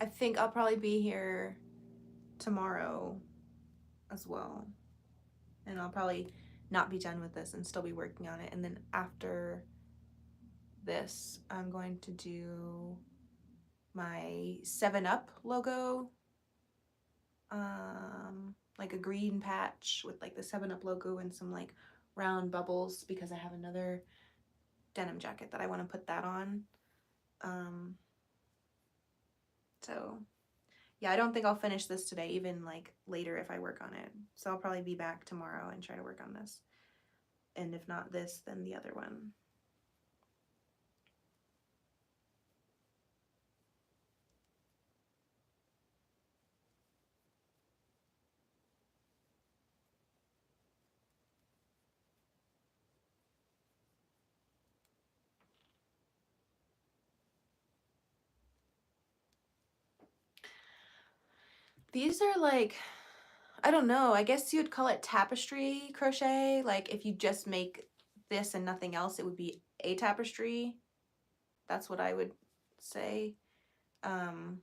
I think I'll probably be here tomorrow as well. And I'll probably not be done with this and still be working on it. And then after this, I'm going to do my 7-Up logo. Like a green patch with like the 7-Up logo and some like round bubbles, because I have another denim jacket that I want to put that on. So yeah, I don't think I'll finish this today, even like later if I work on it. So I'll probably be back tomorrow and try to work on this. And if not this, then the other one. These are like, I don't know, I guess you'd call it tapestry crochet. Like if you just make this and nothing else, it would be a tapestry. That's what I would say.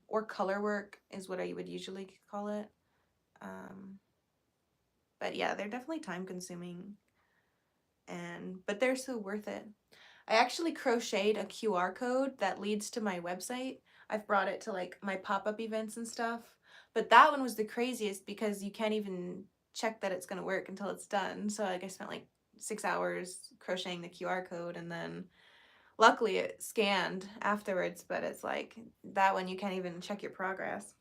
or color work is what I would usually call it. But yeah, they're definitely time consuming, but they're so worth it. I actually crocheted a QR code that leads to my website. I've brought it to like my pop-up events and stuff. But that one was the craziest because you can't even check that it's gonna work until it's done. So like I spent like 6 hours crocheting the QR code, and then luckily it scanned afterwards, but it's like that one you can't even check your progress.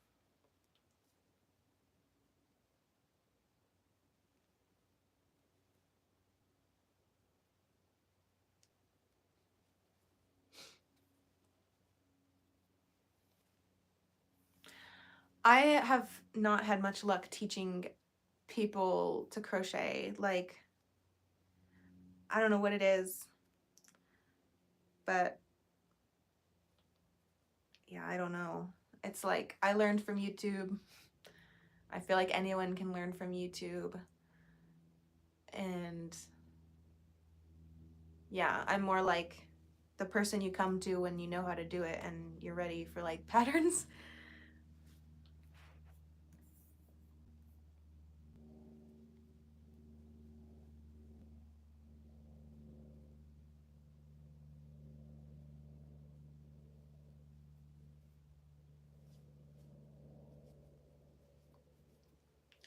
I have not had much luck teaching people to crochet. Like, I don't know what it is, but yeah, I don't know. It's like I learned from YouTube. I feel like anyone can learn from YouTube. And yeah, I'm more like the person you come to when you know how to do it and you're ready for like patterns.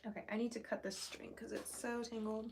Okay, I need to cut this string because it's so tangled.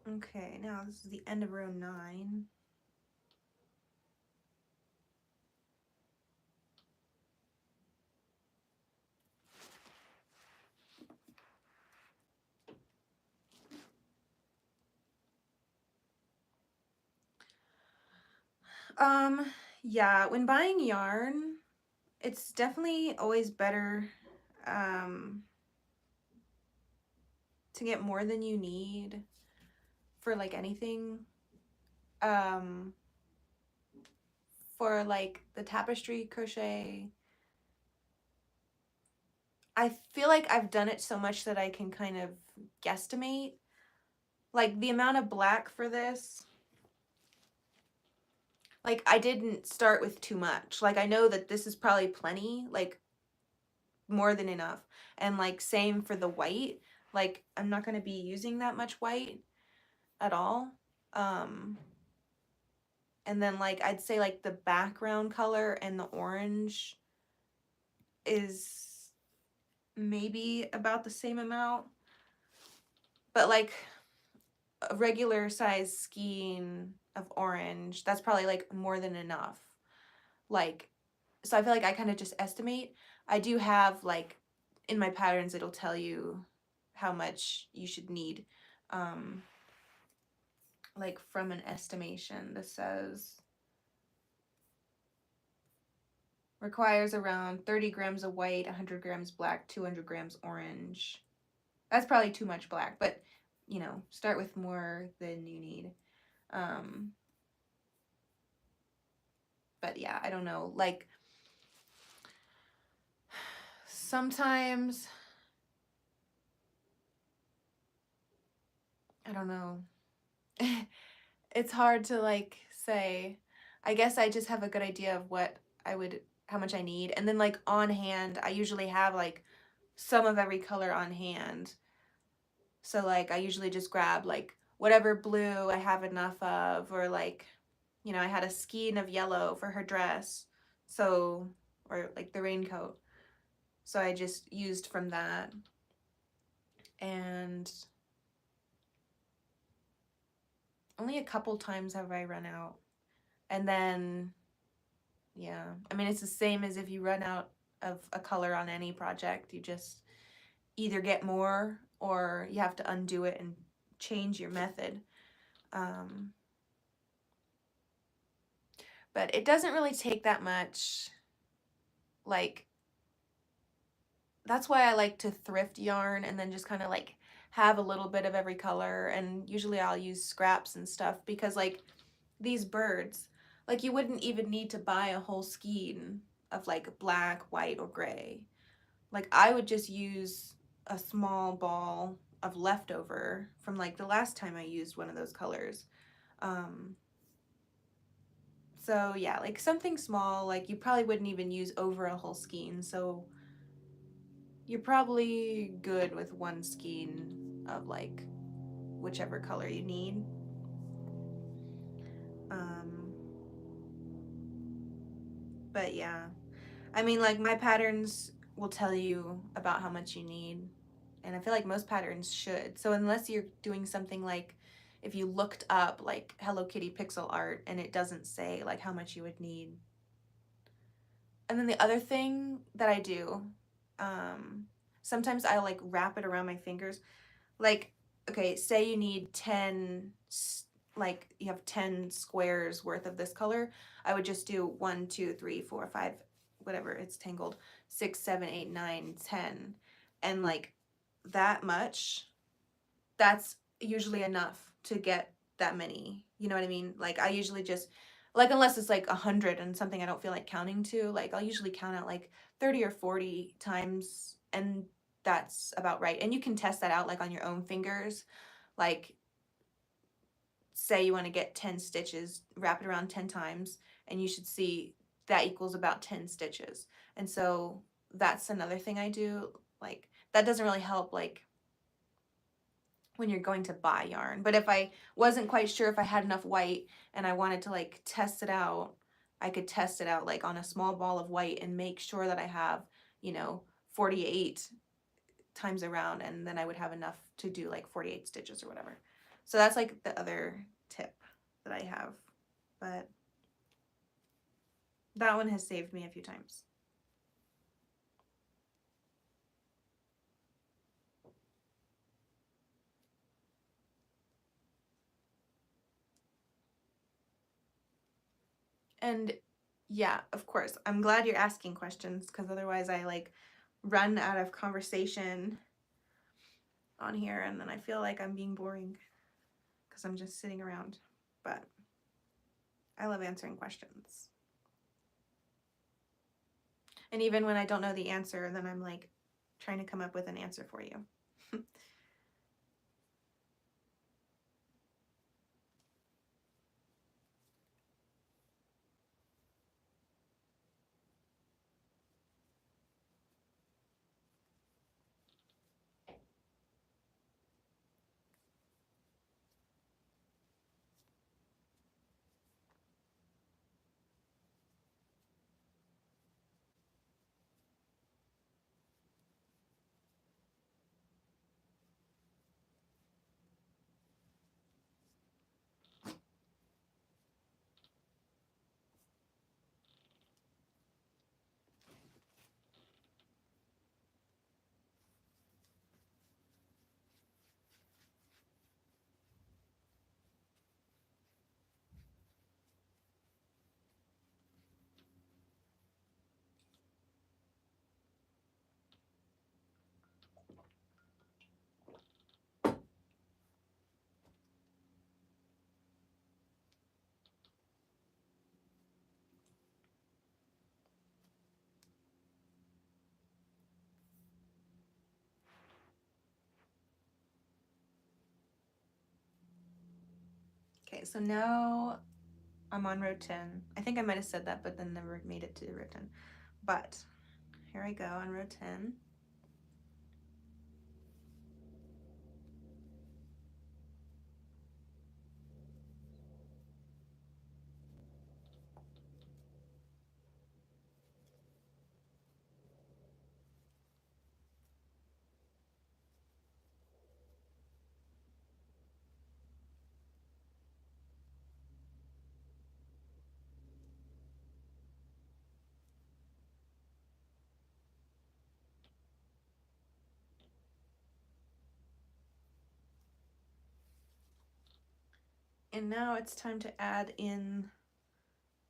Okay, now this is the end of row 9. Yeah, when buying yarn, it's definitely always better to get more than you need for like anything. Um, for like the tapestry crochet, I feel like I've done it so much that I can kind of guesstimate. Like the amount of black for this, like I didn't start with too much. Like I know that this is probably plenty, like more than enough. And like same for the white. Like I'm not going to be using that much white at all. Um and then like I'd say like the background color and the orange is maybe about the same amount. But like a regular size skein of orange, that's probably like more than enough. Like, so I feel like I kind of just estimate. I do have like in my patterns, it'll tell you how much you should need. Like from an estimation, this says requires around 30 grams of white, 100 grams black, 200 grams orange. That's probably too much black, but you know, start with more than you need. But yeah, I don't know. Like sometimes, I don't know. It's hard to like say. I guess I just have a good idea of what I would, how much I need. And then like on hand, I usually have like some of every color on hand. So like I usually just grab like whatever blue I have enough of, or like, you know, I had a skein of yellow for her dress. So, or like the raincoat. So I just used from that. And only a couple times have I run out. And then, yeah, I mean, it's the same as if you run out of a color on any project. You just either get more or you have to undo it and change your method. Um, but it doesn't really take that much. Like, that's why I like to thrift yarn and then just kind of like have a little bit of every color. And usually I'll use scraps and stuff because like these birds, like you wouldn't even need to buy a whole skein of like black, white, or gray. Like I would just use a small ball of leftover from like the last time I used one of those colors. Um, so yeah, like something small, like you probably wouldn't even use over a whole skein. So you're probably good with one skein of like whichever color you need. Um, but yeah, I mean, like my patterns will tell you about how much you need, and I feel like most patterns should. So unless you're doing something like if you looked up like Hello Kitty pixel art and it doesn't say like how much you would need. And then the other thing that I do, um, sometimes I like wrap it around my fingers. Like, okay, say you need 10, like you have 10 squares worth of this color. I would just do 1, 2, 3, 4, 5, whatever, it's tangled, 6, 7, 8, 9, 10. And like that much, that's usually enough to get that many. You know what I mean? Like I usually just, like unless it's like 100 and something I don't feel like counting to, like I'll usually count out like 30 or 40 times, and that's about right. And you can test that out like on your own fingers. Like say you want to get 10 stitches, wrap it around 10 times, and you should see that equals about 10 stitches. And so that's another thing I do. Like that doesn't really help like when you're going to buy yarn. But if I wasn't quite sure if I had enough white and I wanted to like test it out, I could test it out like on a small ball of white and make sure that I have, you know, 48 times around, and then I would have enough to do like 48 stitches or whatever. So that's like the other tip that I have. But that one has saved me a few times. And yeah, of course, I'm glad you're asking questions because otherwise I like run out of conversation on here and then I feel like I'm being boring because I'm just sitting around. But I love answering questions. And even when I don't know the answer, then I'm like trying to come up with an answer for you. Okay, so now I'm on row 10. I think I might have said that, but then never made it to row 10. But here I go on row 10. And now it's time to add in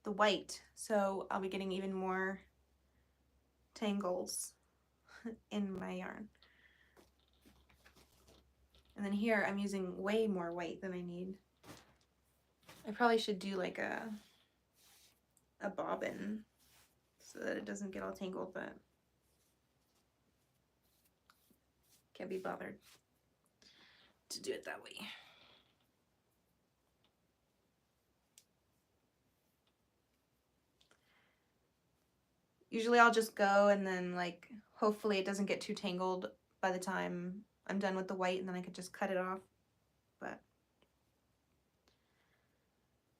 the white. So I'll be getting even more tangles in my yarn. And then here I'm using way more white than I need. I probably should do like a bobbin so that it doesn't get all tangled, but can't be bothered to do it that way. Usually I'll just go and then like hopefully it doesn't get too tangled by the time I'm done with the white, and then I could just cut it off. But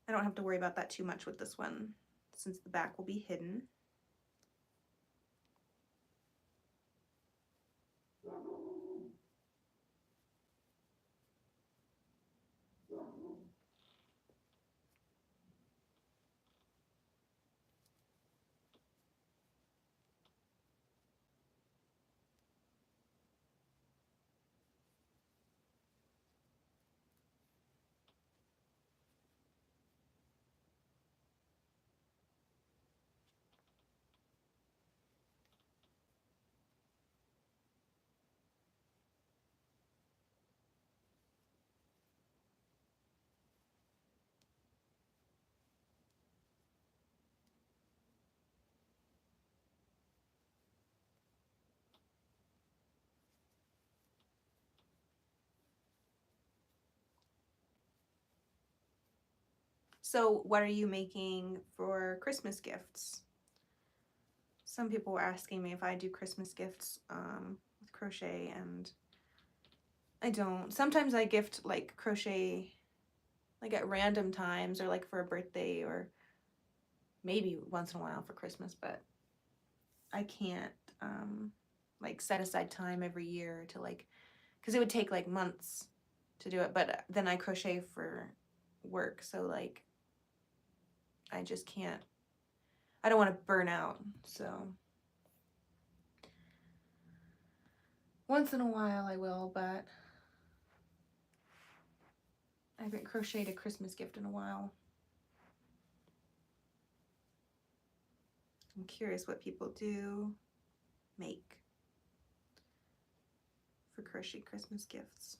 I don't have to worry about that too much with this one since the back will be hidden. So what are you making for Christmas gifts? Some people were asking me if I do Christmas gifts with crochet, and I don't. Sometimes I gift like crochet like at random times or like for a birthday or maybe once in a while for Christmas, but I can't like set aside time every year to like, because it would take like months to do it, but then I crochet for work, so like I just can't, I don't want to burn out, so once in a while I will, but I haven't crocheted a Christmas gift in a while. I'm curious what people do make for crochet Christmas gifts.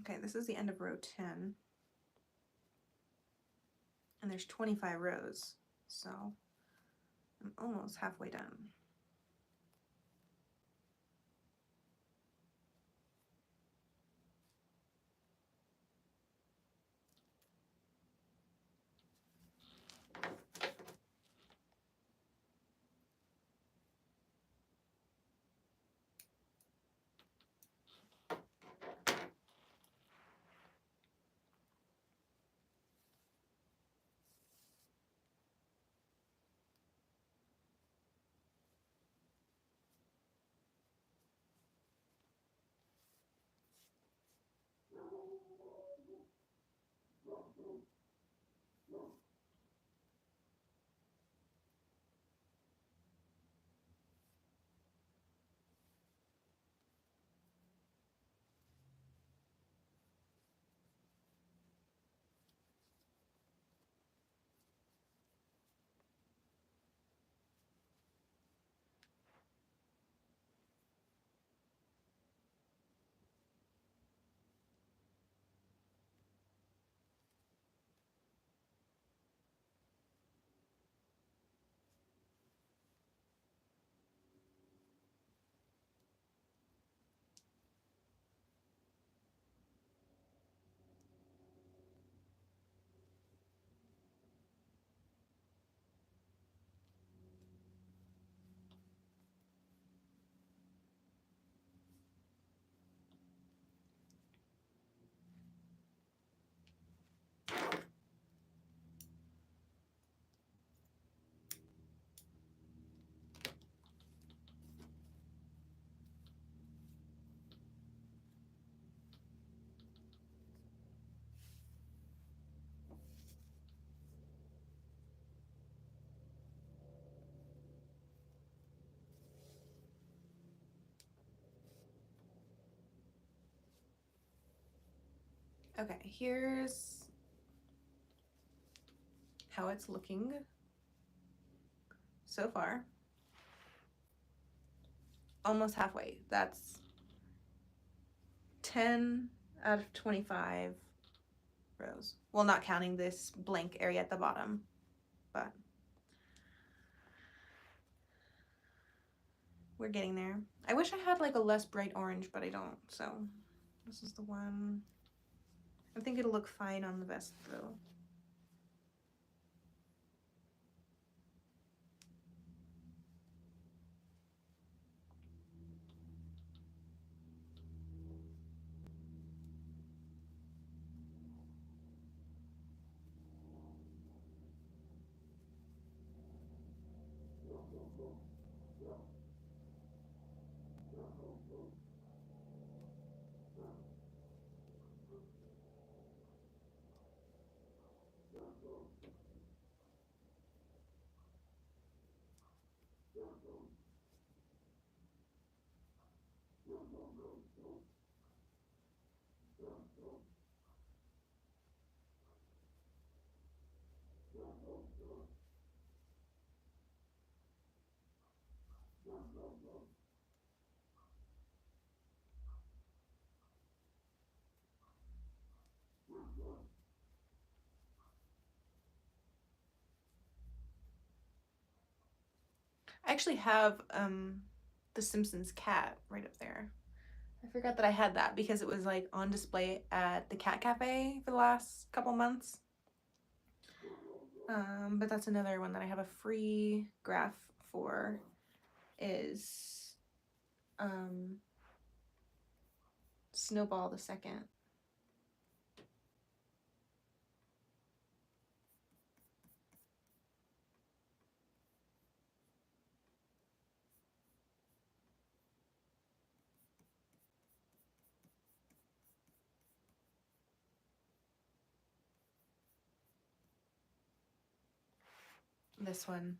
Okay, this is the end of row 10. And there's 25 rows, so I'm almost halfway done. Okay, here's how it's looking so far. Almost halfway. That's 10 out of 25 rows. Well, not counting this blank area at the bottom, but we're getting there. I wish I had like a less bright orange, but I don't, so this is the one. I think it'll look fine on the vest though. I actually have the Simpsons cat right up there. I forgot that I had that because it was like on display at the cat cafe for the last couple months. But that's another one that I have a free graph for, is Snowball the Second. This one.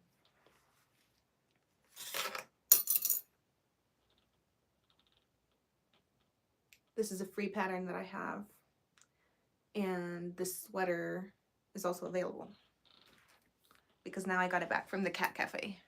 This is a free pattern that I have, and this sweater is also available because now I got it back from the cat cafe.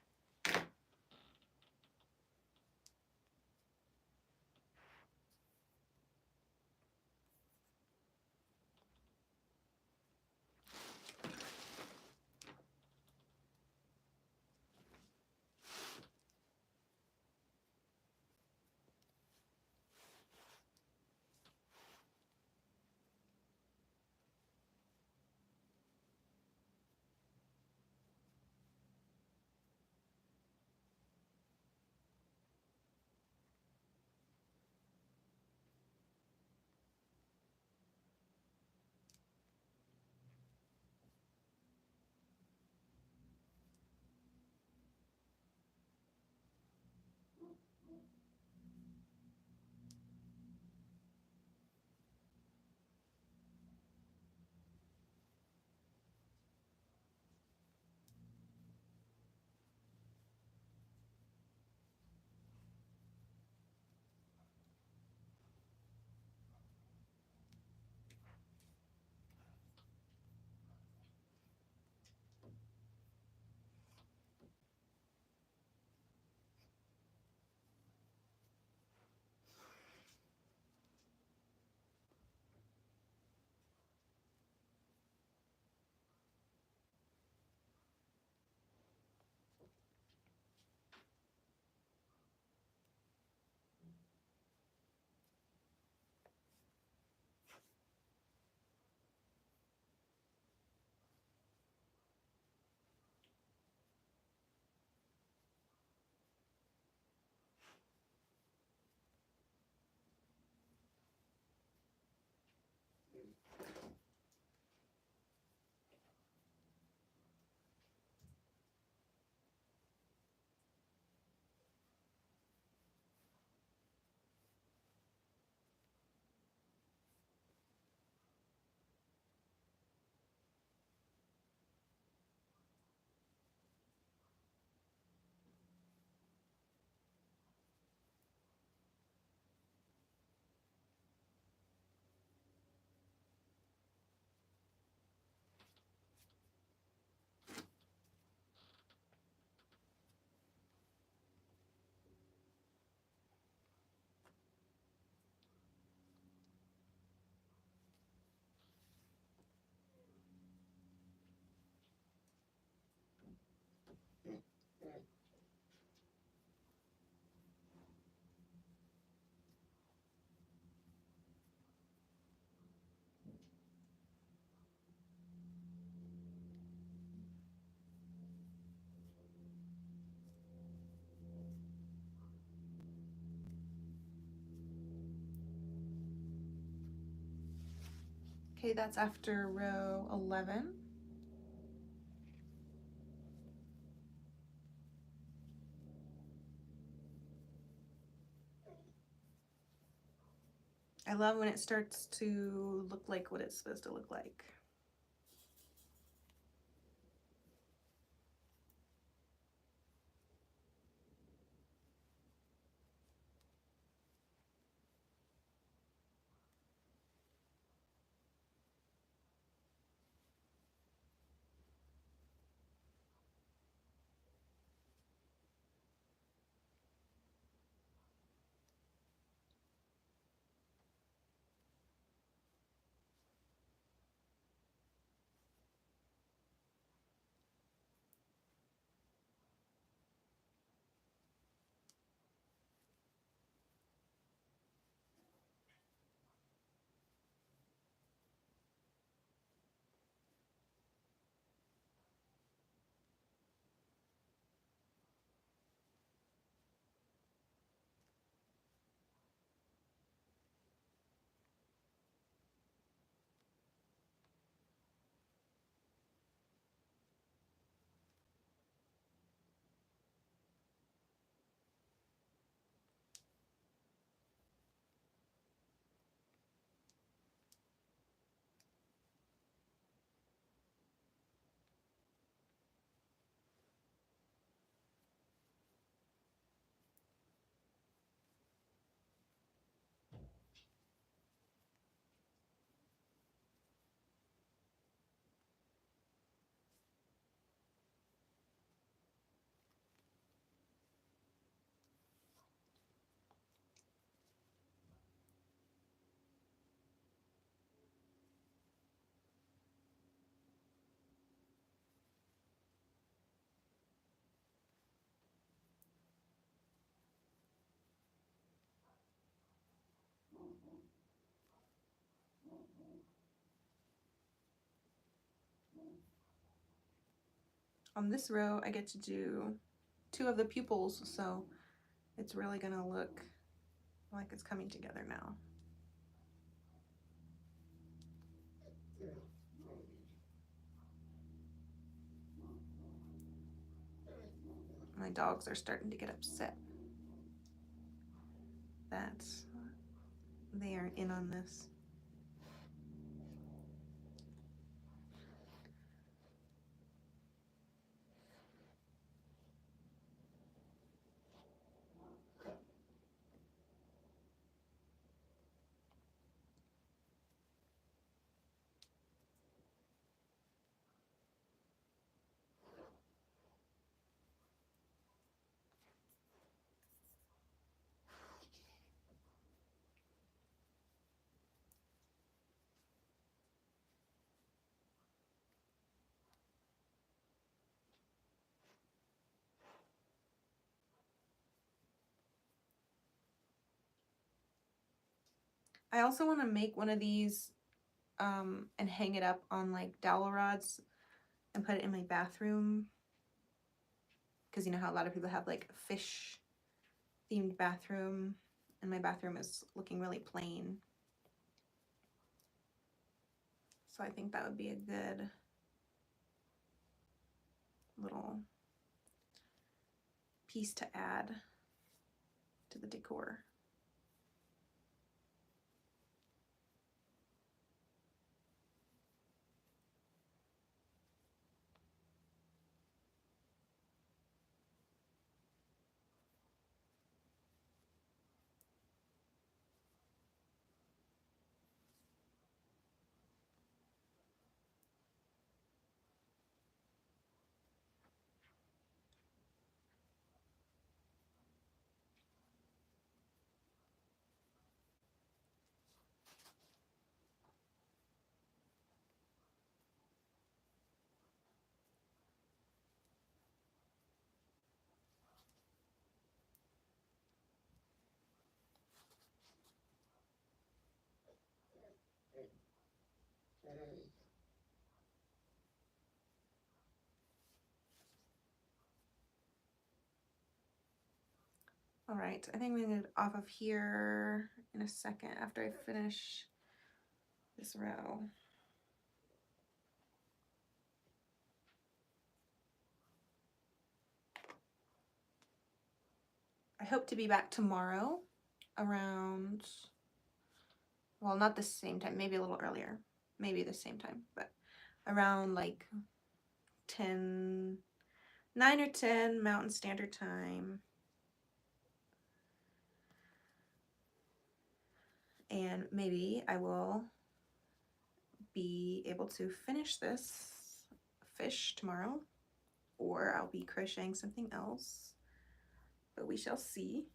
Okay, that's after row 11. I love when it starts to look like what it's supposed to look like. On this row, I get to do 2 of the pupils, so it's really gonna look like it's coming together now. My dogs are starting to get upset that they aren't in on this. I also want to make one of these and hang it up on like dowel rods and put it in my bathroom, because you know how a lot of people have like a fish themed bathroom, and my bathroom is looking really plain. So I think that would be a good little piece to add to the decor. All right, I think I'm gonna get off of here in a second after I finish this row. hope to be back tomorrow around, well, not the same time, maybe a little earlier, maybe the same time, but around like 9 or 10 Mountain Standard Time. And maybe I will be able to finish this fish tomorrow, or I'll be crocheting something else, but we shall see.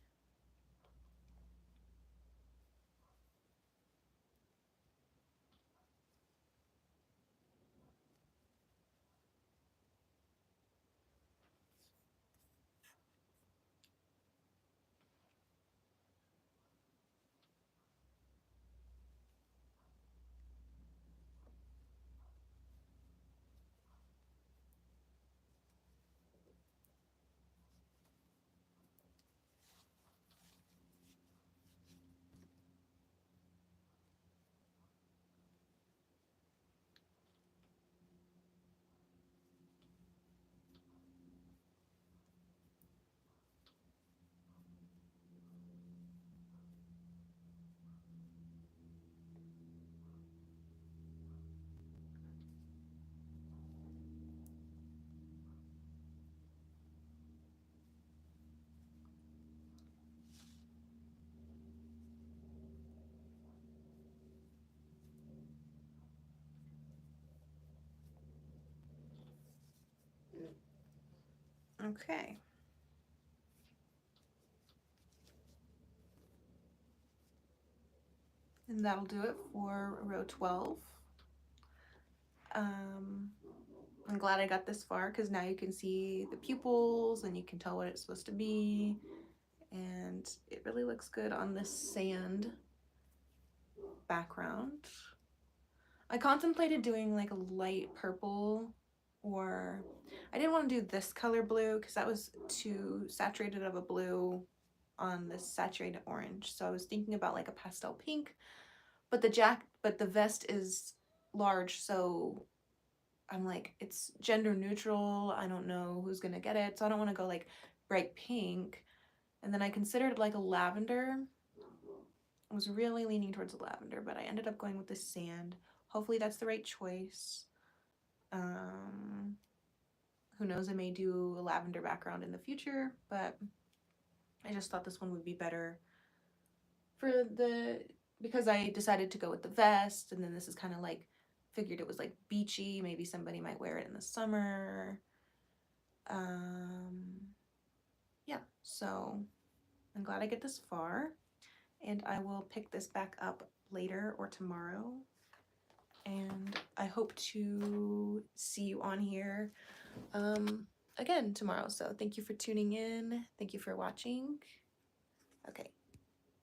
Okay. And that'll do it for row 12. I'm glad I got this far because now you can see the pupils and you can tell what it's supposed to be, and it really looks good on this sand background. I contemplated doing like a light purple, or I didn't want to do this color blue because that was too saturated of a blue on this saturated orange. So I was thinking about like a pastel pink, but the vest is large, so I'm like, it's gender neutral. I don't know who's gonna get it, so I don't want to go like bright pink. And then I considered like a lavender. I was really leaning towards the lavender, but I ended up going with the sand. Hopefully that's the right choice. Who knows, I may do a lavender background in the future, but I just thought this one would be better for because I decided to go with the vest, and then this is kind of like, figured it was like beachy, maybe somebody might wear it in the summer. Yeah, so I'm glad I get this far, and I will pick this back up later or tomorrow, and I hope to see you on here again tomorrow. So thank you for tuning in, thank you for watching. Okay.